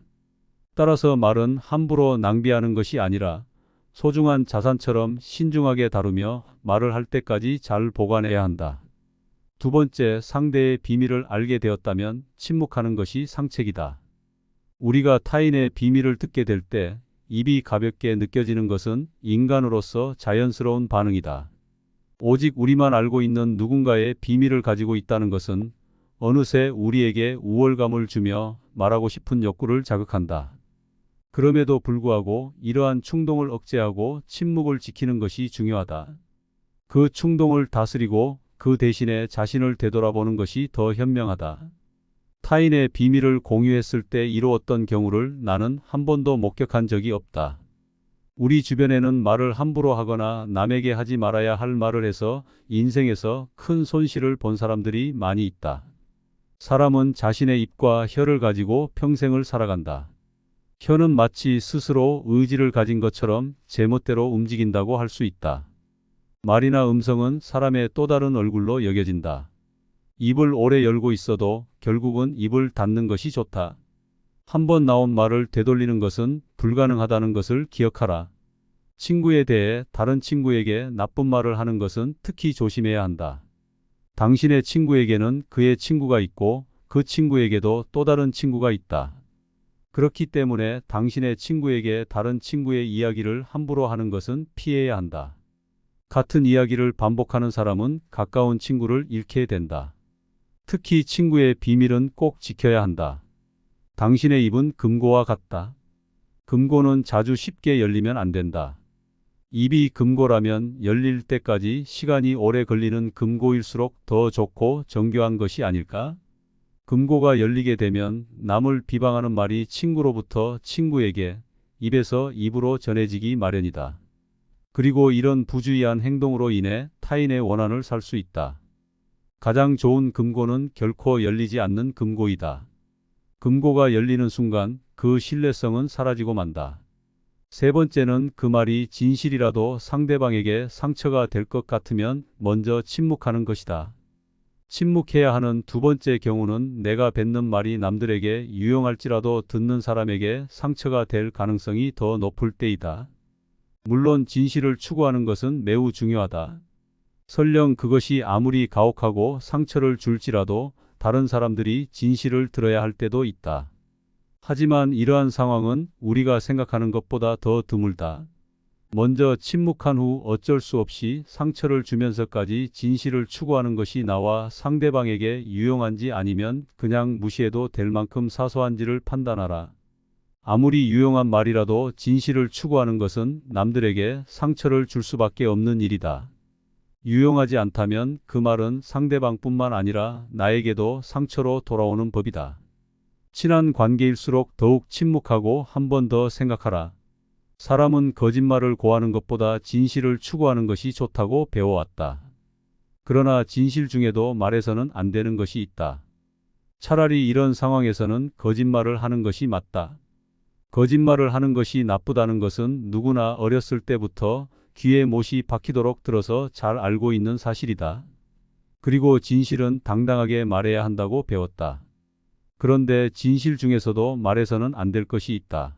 따라서 말은 함부로 낭비하는 것이 아니라 소중한 자산처럼 신중하게 다루며 말을 할 때까지 잘 보관해야 한다. 두 번째, 상대의 비밀을 알게 되었다면 침묵하는 것이 상책이다. 우리가 타인의 비밀을 듣게 될 때 입이 가볍게 느껴지는 것은 인간으로서 자연스러운 반응이다. 오직 우리만 알고 있는 누군가의 비밀을 가지고 있다는 것은 어느새 우리에게 우월감을 주며 말하고 싶은 욕구를 자극한다. 그럼에도 불구하고 이러한 충동을 억제하고 침묵을 지키는 것이 중요하다. 그 충동을 다스리고 그 대신에 자신을 되돌아보는 것이 더 현명하다. 타인의 비밀을 공유했을 때 이루었던 경우를 나는 한 번도 목격한 적이 없다. 우리 주변에는 말을 함부로 하거나 남에게 하지 말아야 할 말을 해서 인생에서 큰 손실을 본 사람들이 많이 있다. 사람은 자신의 입과 혀를 가지고 평생을 살아간다. 혀는 마치 스스로 의지를 가진 것처럼 제멋대로 움직인다고 할 수 있다. 말이나 음성은 사람의 또 다른 얼굴로 여겨진다. 입을 오래 열고 있어도 결국은 입을 닫는 것이 좋다. 한 번 나온 말을 되돌리는 것은 불가능하다는 것을 기억하라. 친구에 대해 다른 친구에게 나쁜 말을 하는 것은 특히 조심해야 한다. 당신의 친구에게는 그의 친구가 있고 그 친구에게도 또 다른 친구가 있다. 그렇기 때문에 당신의 친구에게 다른 친구의 이야기를 함부로 하는 것은 피해야 한다. 같은 이야기를 반복하는 사람은 가까운 친구를 잃게 된다. 특히 친구의 비밀은 꼭 지켜야 한다. 당신의 입은 금고와 같다. 금고는 자주 쉽게 열리면 안 된다. 입이 금고라면 열릴 때까지 시간이 오래 걸리는 금고일수록 더 좋고 정교한 것이 아닐까? 금고가 열리게 되면 남을 비방하는 말이 친구로부터 친구에게, 입에서 입으로 전해지기 마련이다. 그리고 이런 부주의한 행동으로 인해 타인의 원한을 살 수 있다. 가장 좋은 금고는 결코 열리지 않는 금고이다. 금고가 열리는 순간 그 신뢰성은 사라지고 만다. 세 번째는 그 말이 진실이라도 상대방에게 상처가 될 것 같으면 먼저 침묵하는 것이다. 침묵해야 하는 두 번째 경우는 내가 뱉는 말이 남들에게 유용할지라도 듣는 사람에게 상처가 될 가능성이 더 높을 때이다. 물론 진실을 추구하는 것은 매우 중요하다. 설령 그것이 아무리 가혹하고 상처를 줄지라도 다른 사람들이 진실을 들어야 할 때도 있다. 하지만 이러한 상황은 우리가 생각하는 것보다 더 드물다. 먼저 침묵한 후 어쩔 수 없이 상처를 주면서까지 진실을 추구하는 것이 나와 상대방에게 유용한지 아니면 그냥 무시해도 될 만큼 사소한지를 판단하라. 아무리 유용한 말이라도 진실을 추구하는 것은 남들에게 상처를 줄 수밖에 없는 일이다. 유용하지 않다면 그 말은 상대방뿐만 아니라 나에게도 상처로 돌아오는 법이다. 친한 관계일수록 더욱 침묵하고 한 번 더 생각하라. 사람은 거짓말을 고하는 것보다 진실을 추구하는 것이 좋다고 배워왔다. 그러나 진실 중에도 말해서는 안 되는 것이 있다. 차라리 이런 상황에서는 거짓말을 하는 것이 맞다. 거짓말을 하는 것이 나쁘다는 것은 누구나 어렸을 때부터 귀에 못이 박히도록 들어서 잘 알고 있는 사실이다. 그리고 진실은 당당하게 말해야 한다고 배웠다. 그런데 진실 중에서도 말해서는 안 될 것이 있다.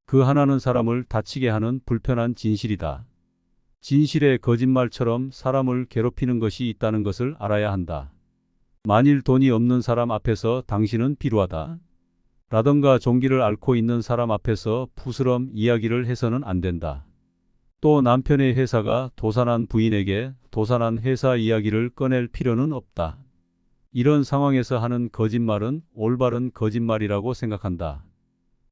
그 하나는 사람을 다치게 하는 불편한 진실이다. 진실에 거짓말처럼 사람을 괴롭히는 것이 있다는 것을 알아야 한다. 만일 돈이 없는 사람 앞에서 당신은 비루하다. 라던가 종기를 앓고 있는 사람 앞에서 푸스럼 이야기를 해서는 안 된다. 또 남편의 회사가 도산한 부인에게 도산한 회사 이야기를 꺼낼 필요는 없다. 이런 상황에서 하는 거짓말은 올바른 거짓말이라고 생각한다.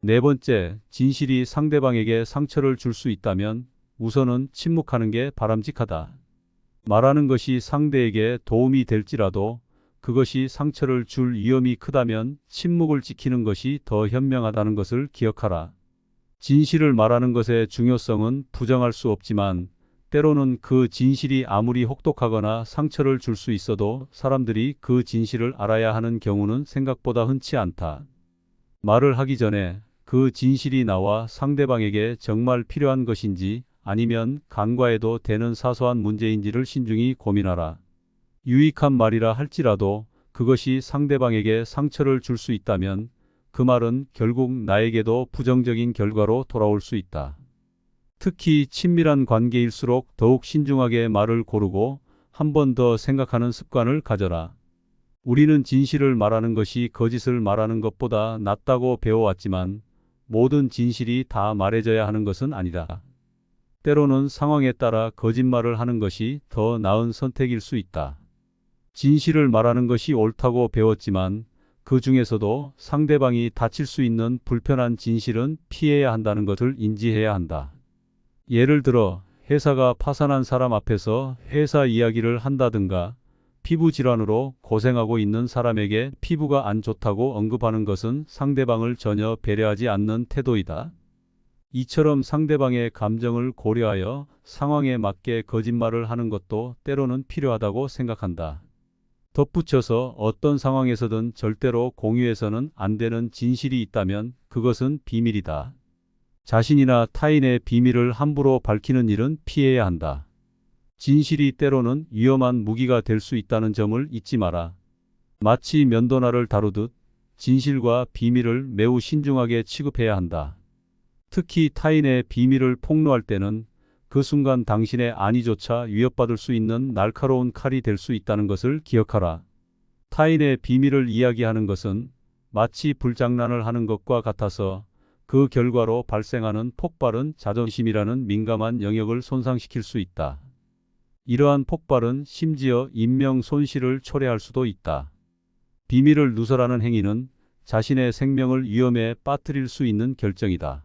네 번째, 진실이 상대방에게 상처를 줄 수 있다면 우선은 침묵하는 게 바람직하다. 말하는 것이 상대에게 도움이 될지라도 그것이 상처를 줄 위험이 크다면 침묵을 지키는 것이 더 현명하다는 것을 기억하라. 진실을 말하는 것의 중요성은 부정할 수 없지만 때로는 그 진실이 아무리 혹독하거나 상처를 줄 수 있어도 사람들이 그 진실을 알아야 하는 경우는 생각보다 흔치 않다. 말을 하기 전에 그 진실이 나와 상대방에게 정말 필요한 것인지 아니면 간과해도 되는 사소한 문제인지를 신중히 고민하라. 유익한 말이라 할지라도 그것이 상대방에게 상처를 줄 수 있다면 그 말은 결국 나에게도 부정적인 결과로 돌아올 수 있다. 특히 친밀한 관계일수록 더욱 신중하게 말을 고르고 한 번 더 생각하는 습관을 가져라. 우리는 진실을 말하는 것이 거짓을 말하는 것보다 낫다고 배워왔지만 모든 진실이 다 말해져야 하는 것은 아니다. 때로는 상황에 따라 거짓말을 하는 것이 더 나은 선택일 수 있다. 진실을 말하는 것이 옳다고 배웠지만 그 중에서도 상대방이 다칠 수 있는 불편한 진실은 피해야 한다는 것을 인지해야 한다. 예를 들어 회사가 파산한 사람 앞에서 회사 이야기를 한다든가 피부 질환으로 고생하고 있는 사람에게 피부가 안 좋다고 언급하는 것은 상대방을 전혀 배려하지 않는 태도이다. 이처럼 상대방의 감정을 고려하여 상황에 맞게 거짓말을 하는 것도 때로는 필요하다고 생각한다. 덧붙여서 어떤 상황에서든 절대로 공유해서는 안 되는 진실이 있다면 그것은 비밀이다. 자신이나 타인의 비밀을 함부로 밝히는 일은 피해야 한다. 진실이 때로는 위험한 무기가 될 수 있다는 점을 잊지 마라. 마치 면도날을 다루듯 진실과 비밀을 매우 신중하게 취급해야 한다. 특히 타인의 비밀을 폭로할 때는 그 순간 당신의 안위조차 위협받을 수 있는 날카로운 칼이 될 수 있다는 것을 기억하라. 타인의 비밀을 이야기하는 것은 마치 불장난을 하는 것과 같아서 그 결과로 발생하는 폭발은 자존심이라는 민감한 영역을 손상시킬 수 있다. 이러한 폭발은 심지어 인명 손실을 초래할 수도 있다. 비밀을 누설하는 행위는 자신의 생명을 위험에 빠뜨릴 수 있는 결정이다.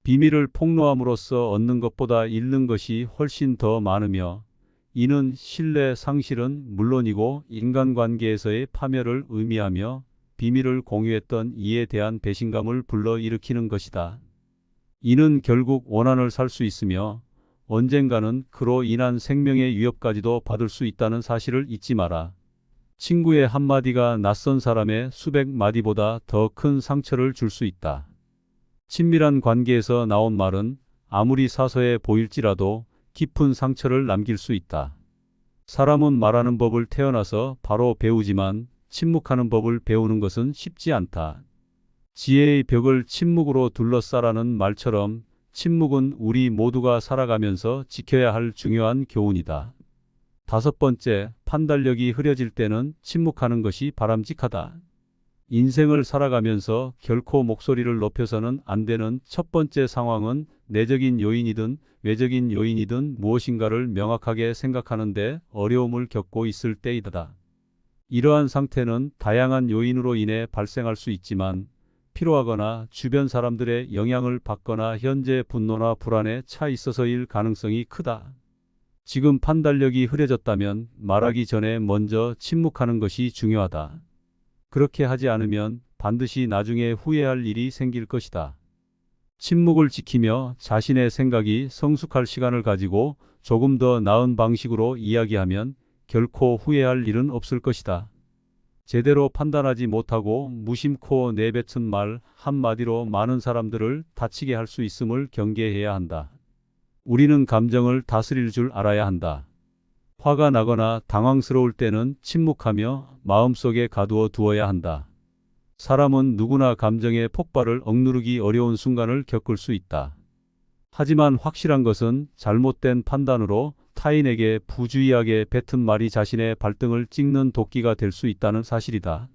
비밀을 폭로함으로써 얻는 것보다 잃는 것이 훨씬 더 많으며 이는 신뢰 상실은 물론이고 인간관계에서의 파멸을 의미하며 비밀을 공유했던 이에 대한 배신감을 불러일으키는 것이다. 이는 결국 원한을 살 수 있으며 언젠가는 그로 인한 생명의 위협까지도 받을 수 있다는 사실을 잊지 마라. 친구의 한마디가 낯선 사람의 수백 마디보다 더 큰 상처를 줄 수 있다. 친밀한 관계에서 나온 말은 아무리 사소해 보일지라도 깊은 상처를 남길 수 있다. 사람은 말하는 법을 태어나서 바로 배우지만 침묵하는 법을 배우는 것은 쉽지 않다. 지혜의 벽을 침묵으로 둘러싸라는 말처럼 침묵은 우리 모두가 살아가면서 지켜야 할 중요한 교훈이다. 다섯 번째, 판단력이 흐려질 때는 침묵하는 것이 바람직하다. 인생을 살아가면서 결코 목소리를 높여서는 안 되는 첫 번째 상황은 내적인 요인이든 외적인 요인이든 무엇인가를 명확하게 생각하는데 어려움을 겪고 있을 때이다. 이러한 상태는 다양한 요인으로 인해 발생할 수 있지만 피로하거나 주변 사람들의 영향을 받거나 현재 분노나 불안에 차 있어서일 가능성이 크다. 지금 판단력이 흐려졌다면 말하기 전에 먼저 침묵하는 것이 중요하다. 그렇게 하지 않으면 반드시 나중에 후회할 일이 생길 것이다. 침묵을 지키며 자신의 생각이 성숙할 시간을 가지고 조금 더 나은 방식으로 이야기하면 결코 후회할 일은 없을 것이다. 제대로 판단하지 못하고 무심코 내뱉은 말 한마디로 많은 사람들을 다치게 할 수 있음을 경계해야 한다. 우리는 감정을 다스릴 줄 알아야 한다. 화가 나거나 당황스러울 때는 침묵하며 마음속에 가두어 두어야 한다. 사람은 누구나 감정의 폭발을 억누르기 어려운 순간을 겪을 수 있다. 하지만 확실한 것은 잘못된 판단으로 타인에게 부주의하게 뱉은 말이 자신의 발등을 찍는 도끼가 될 수 있다는 사실이다.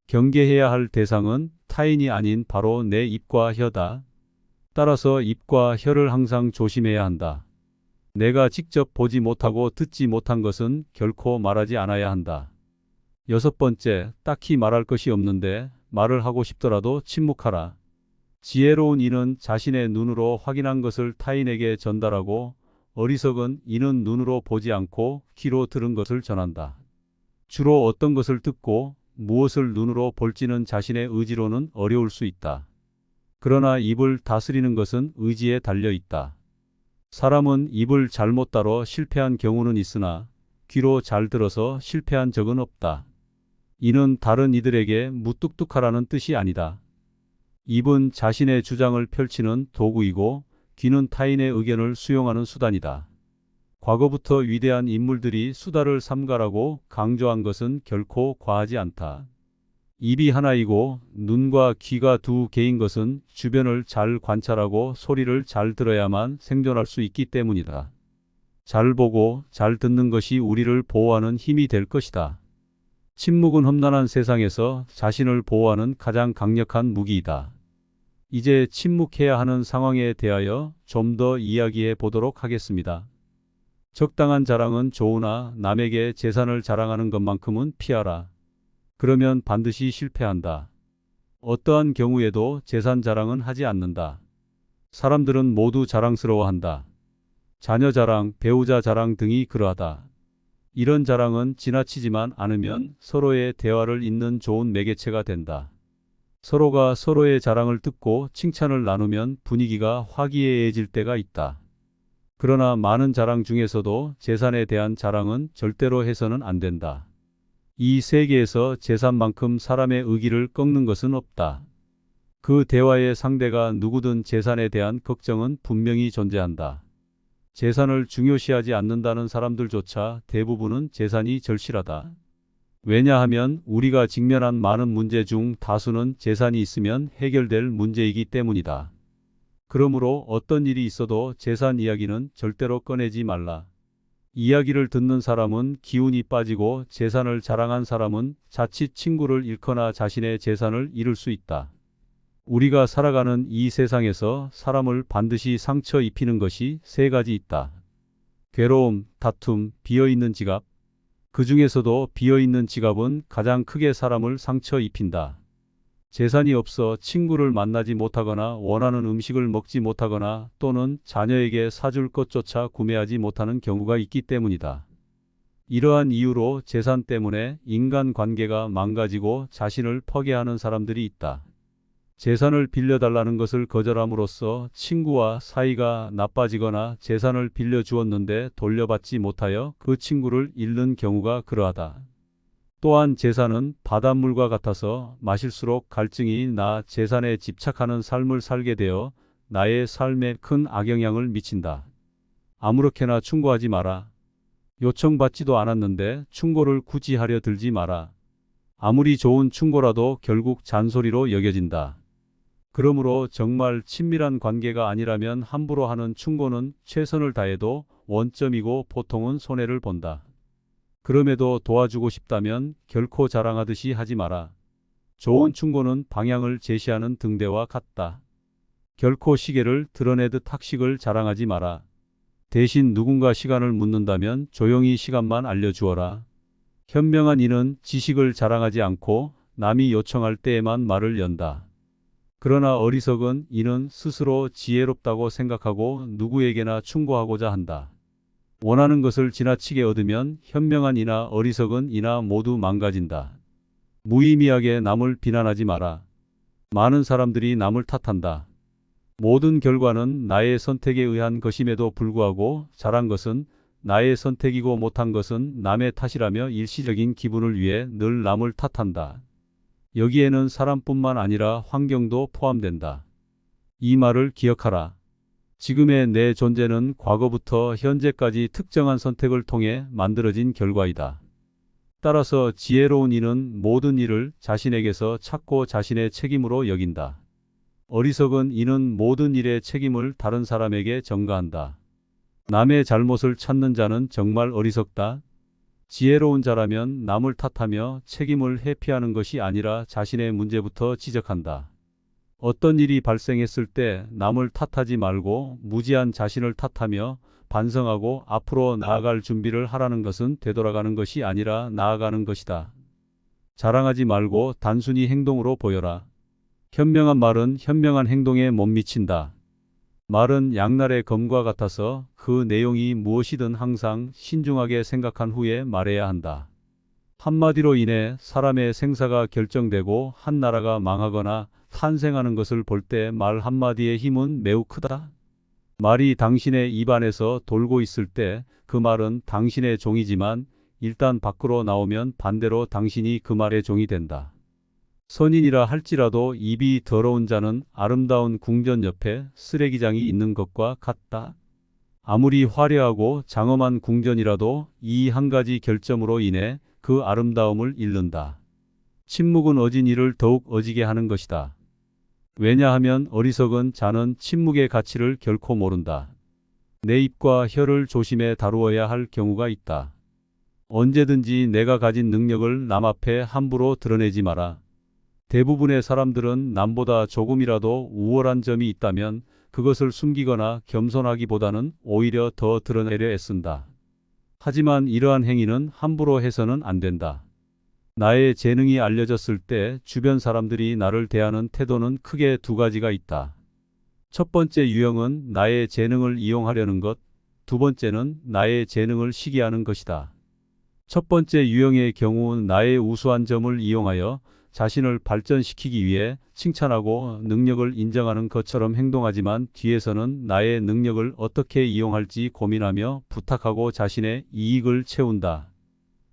경계해야 할 대상은 타인이 아닌 바로 내 입과 혀다. 따라서 입과 혀를 항상 조심해야 한다. 내가 직접 보지 못하고 듣지 못한 것은 결코 말하지 않아야 한다. 여섯 번째, 딱히 말할 것이 없는데 말을 하고 싶더라도 침묵하라. 지혜로운 이는 자신의 눈으로 확인한 것을 타인에게 전달하고 어리석은 이는 눈으로 보지 않고 귀로 들은 것을 전한다. 주로 어떤 것을 듣고 무엇을 눈으로 볼지는 자신의 의지로는 어려울 수 있다. 그러나 입을 다스리는 것은 의지에 달려 있다. 사람은 입을 잘못 다뤄 실패한 경우는 있으나 귀로 잘 들어서 실패한 적은 없다. 이는 다른 이들에게 무뚝뚝하라는 뜻이 아니다. 입은 자신의 주장을 펼치는 도구이고 귀는 타인의 의견을 수용하는 수단이다. 과거부터 위대한 인물들이 수다를 삼가라고 강조한 것은 결코 과하지 않다. 입이 하나이고 눈과 귀가 두 개인 것은 주변을 잘 관찰하고 소리를 잘 들어야만 생존할 수 있기 때문이다. 잘 보고 잘 듣는 것이 우리를 보호하는 힘이 될 것이다. 침묵은 험난한 세상에서 자신을 보호하는 가장 강력한 무기이다. 이제 침묵해야 하는 상황에 대하여 좀 더 이야기해 보도록 하겠습니다. 적당한 자랑은 좋으나 남에게 재산을 자랑하는 것만큼은 피하라. 그러면 반드시 실패한다. 어떠한 경우에도 재산 자랑은 하지 않는다. 사람들은 모두 자랑스러워한다. 자녀 자랑, 배우자 자랑 등이 그러하다. 이런 자랑은 지나치지만 않으면 서로의 대화를 잇는 좋은 매개체가 된다. 서로가 서로의 자랑을 듣고 칭찬을 나누면 분위기가 화기애애해질 때가 있다. 그러나 많은 자랑 중에서도 재산에 대한 자랑은 절대로 해서는 안 된다. 이 세계에서 재산만큼 사람의 의기를 꺾는 것은 없다. 그 대화의 상대가 누구든 재산에 대한 걱정은 분명히 존재한다. 재산을 중요시하지 않는다는 사람들조차 대부분은 재산이 절실하다. 왜냐하면 우리가 직면한 많은 문제 중 다수는 재산이 있으면 해결될 문제이기 때문이다. 그러므로 어떤 일이 있어도 재산 이야기는 절대로 꺼내지 말라. 이야기를 듣는 사람은 기운이 빠지고 재산을 자랑한 사람은 자칫 친구를 잃거나 자신의 재산을 잃을 수 있다. 우리가 살아가는 이 세상에서 사람을 반드시 상처 입히는 것이 세 가지 있다. 괴로움, 다툼, 비어있는 지갑. 그 중에서도 비어있는 지갑은 가장 크게 사람을 상처 입힌다. 재산이 없어 친구를 만나지 못하거나 원하는 음식을 먹지 못하거나 또는 자녀에게 사줄 것조차 구매하지 못하는 경우가 있기 때문이다. 이러한 이유로 재산 때문에 인간관계가 망가지고 자신을 포기하는 사람들이 있다. 재산을 빌려달라는 것을 거절함으로써 친구와 사이가 나빠지거나 재산을 빌려주었는데 돌려받지 못하여 그 친구를 잃는 경우가 그러하다. 또한 재산은 바닷물과 같아서 마실수록 갈증이 나 재산에 집착하는 삶을 살게 되어 나의 삶에 큰 악영향을 미친다. 아무렇게나 충고하지 마라. 요청받지도 않았는데 충고를 굳이 하려 들지 마라. 아무리 좋은 충고라도 결국 잔소리로 여겨진다. 그러므로 정말 친밀한 관계가 아니라면 함부로 하는 충고는 최선을 다해도 원점이고 보통은 손해를 본다. 그럼에도 도와주고 싶다면 결코 자랑하듯이 하지 마라. 좋은 충고는 방향을 제시하는 등대와 같다. 결코 시계를 드러내듯 학식을 자랑하지 마라. 대신 누군가 시간을 묻는다면 조용히 시간만 알려주어라. 현명한 이는 지식을 자랑하지 않고 남이 요청할 때에만 말을 연다. 그러나 어리석은 이는 스스로 지혜롭다고 생각하고 누구에게나 충고하고자 한다. 원하는 것을 지나치게 얻으면 현명한 이나 어리석은 이나 모두 망가진다. 무의미하게 남을 비난하지 마라. 많은 사람들이 남을 탓한다. 모든 결과는 나의 선택에 의한 것임에도 불구하고 잘한 것은 나의 선택이고 못한 것은 남의 탓이라며 일시적인 기분을 위해 늘 남을 탓한다. 여기에는 사람뿐만 아니라 환경도 포함된다. 이 말을 기억하라. 지금의 내 존재는 과거부터 현재까지 특정한 선택을 통해 만들어진 결과이다. 따라서 지혜로운 이는 모든 일을 자신에게서 찾고 자신의 책임으로 여긴다. 어리석은 이는 모든 일의 책임을 다른 사람에게 전가한다. 남의 잘못을 찾는 자는 정말 어리석다. 지혜로운 자라면 남을 탓하며 책임을 회피하는 것이 아니라 자신의 문제부터 지적한다. 어떤 일이 발생했을 때 남을 탓하지 말고 무지한 자신을 탓하며 반성하고 앞으로 나아갈 준비를 하라는 것은 되돌아가는 것이 아니라 나아가는 것이다. 자랑하지 말고 단순히 행동으로 보여라. 현명한 말은 현명한 행동에 못 미친다. 말은 양날의 검과 같아서 그 내용이 무엇이든 항상 신중하게 생각한 후에 말해야 한다. 한마디로 인해 사람의 생사가 결정되고 한 나라가 망하거나 탄생하는 것을 볼 때 말 한마디의 힘은 매우 크다. 말이 당신의 입 안에서 돌고 있을 때 그 말은 당신의 종이지만 일단 밖으로 나오면 반대로 당신이 그 말의 종이 된다. 선인이라 할지라도 입이 더러운 자는 아름다운 궁전 옆에 쓰레기장이 있는 것과 같다. 아무리 화려하고 장엄한 궁전이라도 이 한 가지 결점으로 인해 그 아름다움을 잃는다. 침묵은 어진 이를 더욱 어지게 하는 것이다. 왜냐하면 어리석은 자는 침묵의 가치를 결코 모른다. 내 입과 혀를 조심해 다루어야 할 경우가 있다. 언제든지 내가 가진 능력을 남 앞에 함부로 드러내지 마라. 대부분의 사람들은 남보다 조금이라도 우월한 점이 있다면 그것을 숨기거나 겸손하기보다는 오히려 더 드러내려 애쓴다. 하지만 이러한 행위는 함부로 해서는 안 된다. 나의 재능이 알려졌을 때 주변 사람들이 나를 대하는 태도는 크게 두 가지가 있다. 첫 번째 유형은 나의 재능을 이용하려는 것, 두 번째는 나의 재능을 시기하는 것이다. 첫 번째 유형의 경우 나의 우수한 점을 이용하여 자신을 발전시키기 위해 칭찬하고 능력을 인정하는 것처럼 행동하지만 뒤에서는 나의 능력을 어떻게 이용할지 고민하며 부탁하고 자신의 이익을 채운다.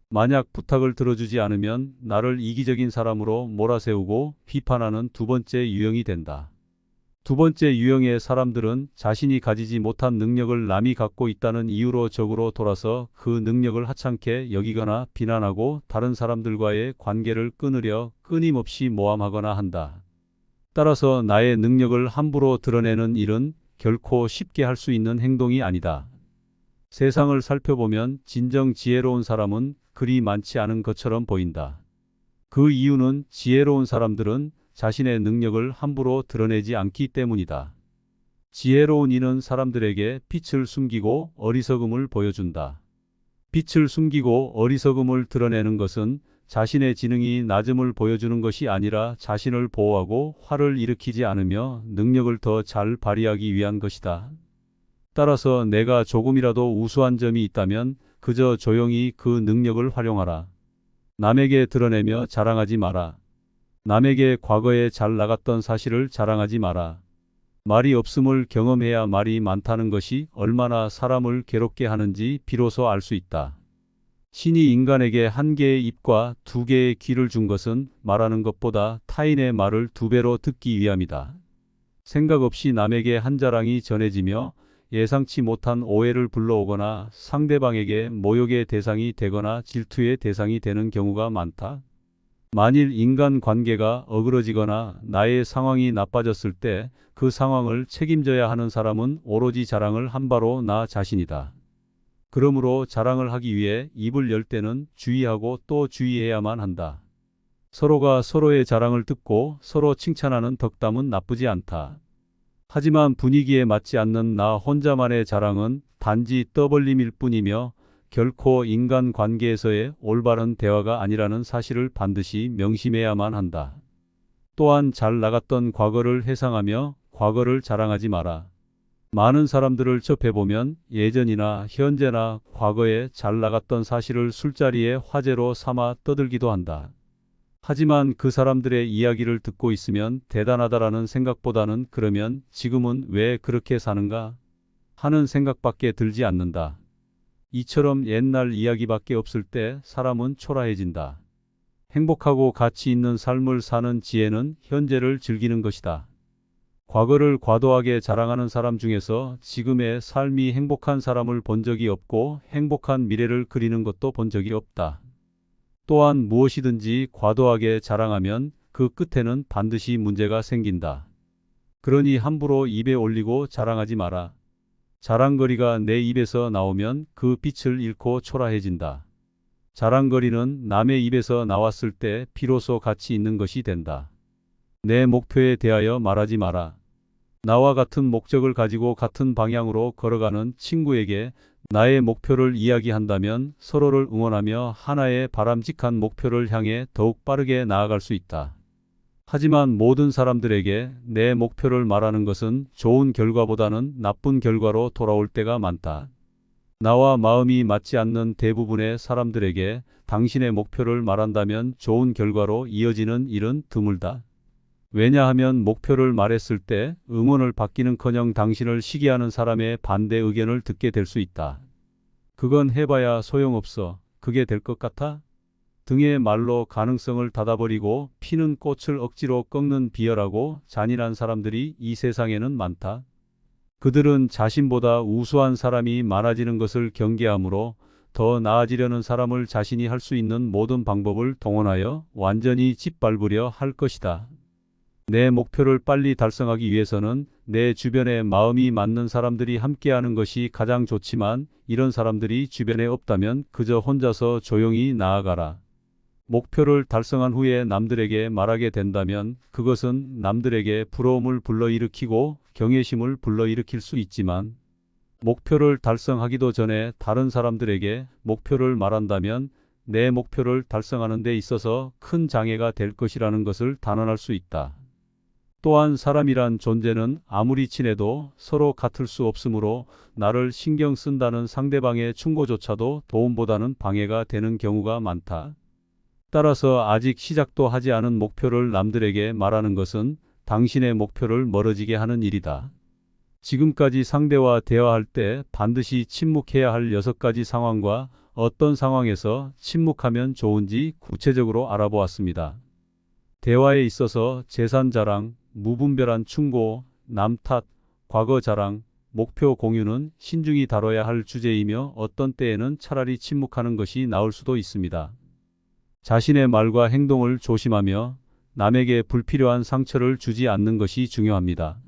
만약 부탁을 들어주지 않으면 나를 이기적인 사람으로 몰아세우고 비판하는 두 번째 유형이 된다. 두 번째 유형의 사람들은 자신이 가지지 못한 능력을 남이 갖고 있다는 이유로 적으로 돌아서 그 능력을 하찮게 여기거나 비난하고 다른 사람들과의 관계를 끊으려 끊임없이 모함하거나 한다. 따라서 나의 능력을 함부로 드러내는 일은 결코 쉽게 할 수 있는 행동이 아니다. 세상을 살펴보면 진정 지혜로운 사람은 그리 많지 않은 것처럼 보인다. 그 이유는 지혜로운 사람들은 자신의 능력을 함부로 드러내지 않기 때문이다. 지혜로운 이는 사람들에게 빛을 숨기고 어리석음을 보여준다. 빛을 숨기고 어리석음을 드러내는 것은 자신의 지능이 낮음을 보여주는 것이 아니라 자신을 보호하고 화를 일으키지 않으며 능력을 더 잘 발휘하기 위한 것이다. 따라서 내가 조금이라도 우수한 점이 있다면 그저 조용히 그 능력을 활용하라. 남에게 드러내며 자랑하지 마라. 남에게 과거에 잘 나갔던 사실을 자랑하지 마라. 말이 없음을 경험해야 말이 많다는 것이 얼마나 사람을 괴롭게 하는지 비로소 알 수 있다. 신이 인간에게 한 개의 입과 두 개의 귀를 준 것은 말하는 것보다 타인의 말을 두 배로 듣기 위함이다. 생각 없이 남에게 한 자랑이 전해지며 예상치 못한 오해를 불러오거나 상대방에게 모욕의 대상이 되거나 질투의 대상이 되는 경우가 많다. 만일 인간 관계가 어그러지거나 나의 상황이 나빠졌을 때 그 상황을 책임져야 하는 사람은 오로지 자랑을 한 바로 나 자신이다. 그러므로 자랑을 하기 위해 입을 열 때는 주의하고 또 주의해야만 한다. 서로가 서로의 자랑을 듣고 서로 칭찬하는 덕담은 나쁘지 않다. 하지만 분위기에 맞지 않는 나 혼자만의 자랑은 단지 떠벌림일 뿐이며 결코 인간 관계에서의 올바른 대화가 아니라는 사실을 반드시 명심해야만 한다. 또한 잘 나갔던 과거를 회상하며 과거를 자랑하지 마라. 많은 사람들을 접해보면 예전이나 현재나 과거에 잘 나갔던 사실을 술자리에 화제로 삼아 떠들기도 한다. 하지만 그 사람들의 이야기를 듣고 있으면 대단하다라는 생각보다는 그러면 지금은 왜 그렇게 사는가 하는 생각밖에 들지 않는다. 이처럼 옛날 이야기밖에 없을 때 사람은 초라해진다. 행복하고 가치 있는 삶을 사는 지혜는 현재를 즐기는 것이다. 과거를 과도하게 자랑하는 사람 중에서 지금의 삶이 행복한 사람을 본 적이 없고 행복한 미래를 그리는 것도 본 적이 없다. 또한 무엇이든지 과도하게 자랑하면 그 끝에는 반드시 문제가 생긴다. 그러니 함부로 입에 올리고 자랑하지 마라. 자랑거리가 내 입에서 나오면 그 빛을 잃고 초라해진다. 자랑거리는 남의 입에서 나왔을 때 비로소 가치 있는 것이 된다. 내 목표에 대하여 말하지 마라. 나와 같은 목적을 가지고 같은 방향으로 걸어가는 친구에게 나의 목표를 이야기한다면 서로를 응원하며 하나의 바람직한 목표를 향해 더욱 빠르게 나아갈 수 있다. 하지만 모든 사람들에게 내 목표를 말하는 것은 좋은 결과보다는 나쁜 결과로 돌아올 때가 많다. 나와 마음이 맞지 않는 대부분의 사람들에게 당신의 목표를 말한다면 좋은 결과로 이어지는 일은 드물다. 왜냐하면 목표를 말했을 때 응원을 받기는커녕 당신을 시기하는 사람의 반대 의견을 듣게 될 수 있다. 그건 해봐야 소용없어. 그게 될 것 같아? 등의 말로 가능성을 닫아버리고 피는 꽃을 억지로 꺾는 비열하고 잔인한 사람들이 이 세상에는 많다. 그들은 자신보다 우수한 사람이 많아지는 것을 경계하므로 더 나아지려는 사람을 자신이 할 수 있는 모든 방법을 동원하여 완전히 짓밟으려 할 것이다. 내 목표를 빨리 달성하기 위해서는 내 주변에 마음이 맞는 사람들이 함께하는 것이 가장 좋지만 이런 사람들이 주변에 없다면 그저 혼자서 조용히 나아가라. 목표를 달성한 후에 남들에게 말하게 된다면 그것은 남들에게 부러움을 불러일으키고 경외심을 불러일으킬 수 있지만 목표를 달성하기도 전에 다른 사람들에게 목표를 말한다면 내 목표를 달성하는 데 있어서 큰 장애가 될 것이라는 것을 단언할 수 있다. 또한 사람이란 존재는 아무리 친해도 서로 같을 수 없으므로 나를 신경 쓴다는 상대방의 충고조차도 도움보다는 방해가 되는 경우가 많다. 따라서 아직 시작도 하지 않은 목표를 남들에게 말하는 것은 당신의 목표를 멀어지게 하는 일이다. 지금까지 상대와 대화할 때 반드시 침묵해야 할 6가지 상황과 어떤 상황에서 침묵하면 좋은지 구체적으로 알아보았습니다. 대화에 있어서 재산 자랑, 무분별한 충고, 남 탓, 과거 자랑, 목표 공유는 신중히 다뤄야 할 주제이며 어떤 때에는 차라리 침묵하는 것이 나을 수도 있습니다. 자신의 말과 행동을 조심하며 남에게 불필요한 상처를 주지 않는 것이 중요합니다.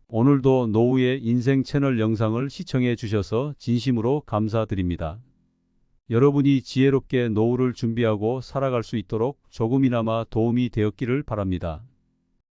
오늘도 노우의 인생 채널 영상을 시청해 주셔서 진심으로 감사드립니다. 여러분이 지혜롭게 노후를 준비하고 살아갈 수 있도록 조금이나마 도움이 되었기를 바랍니다.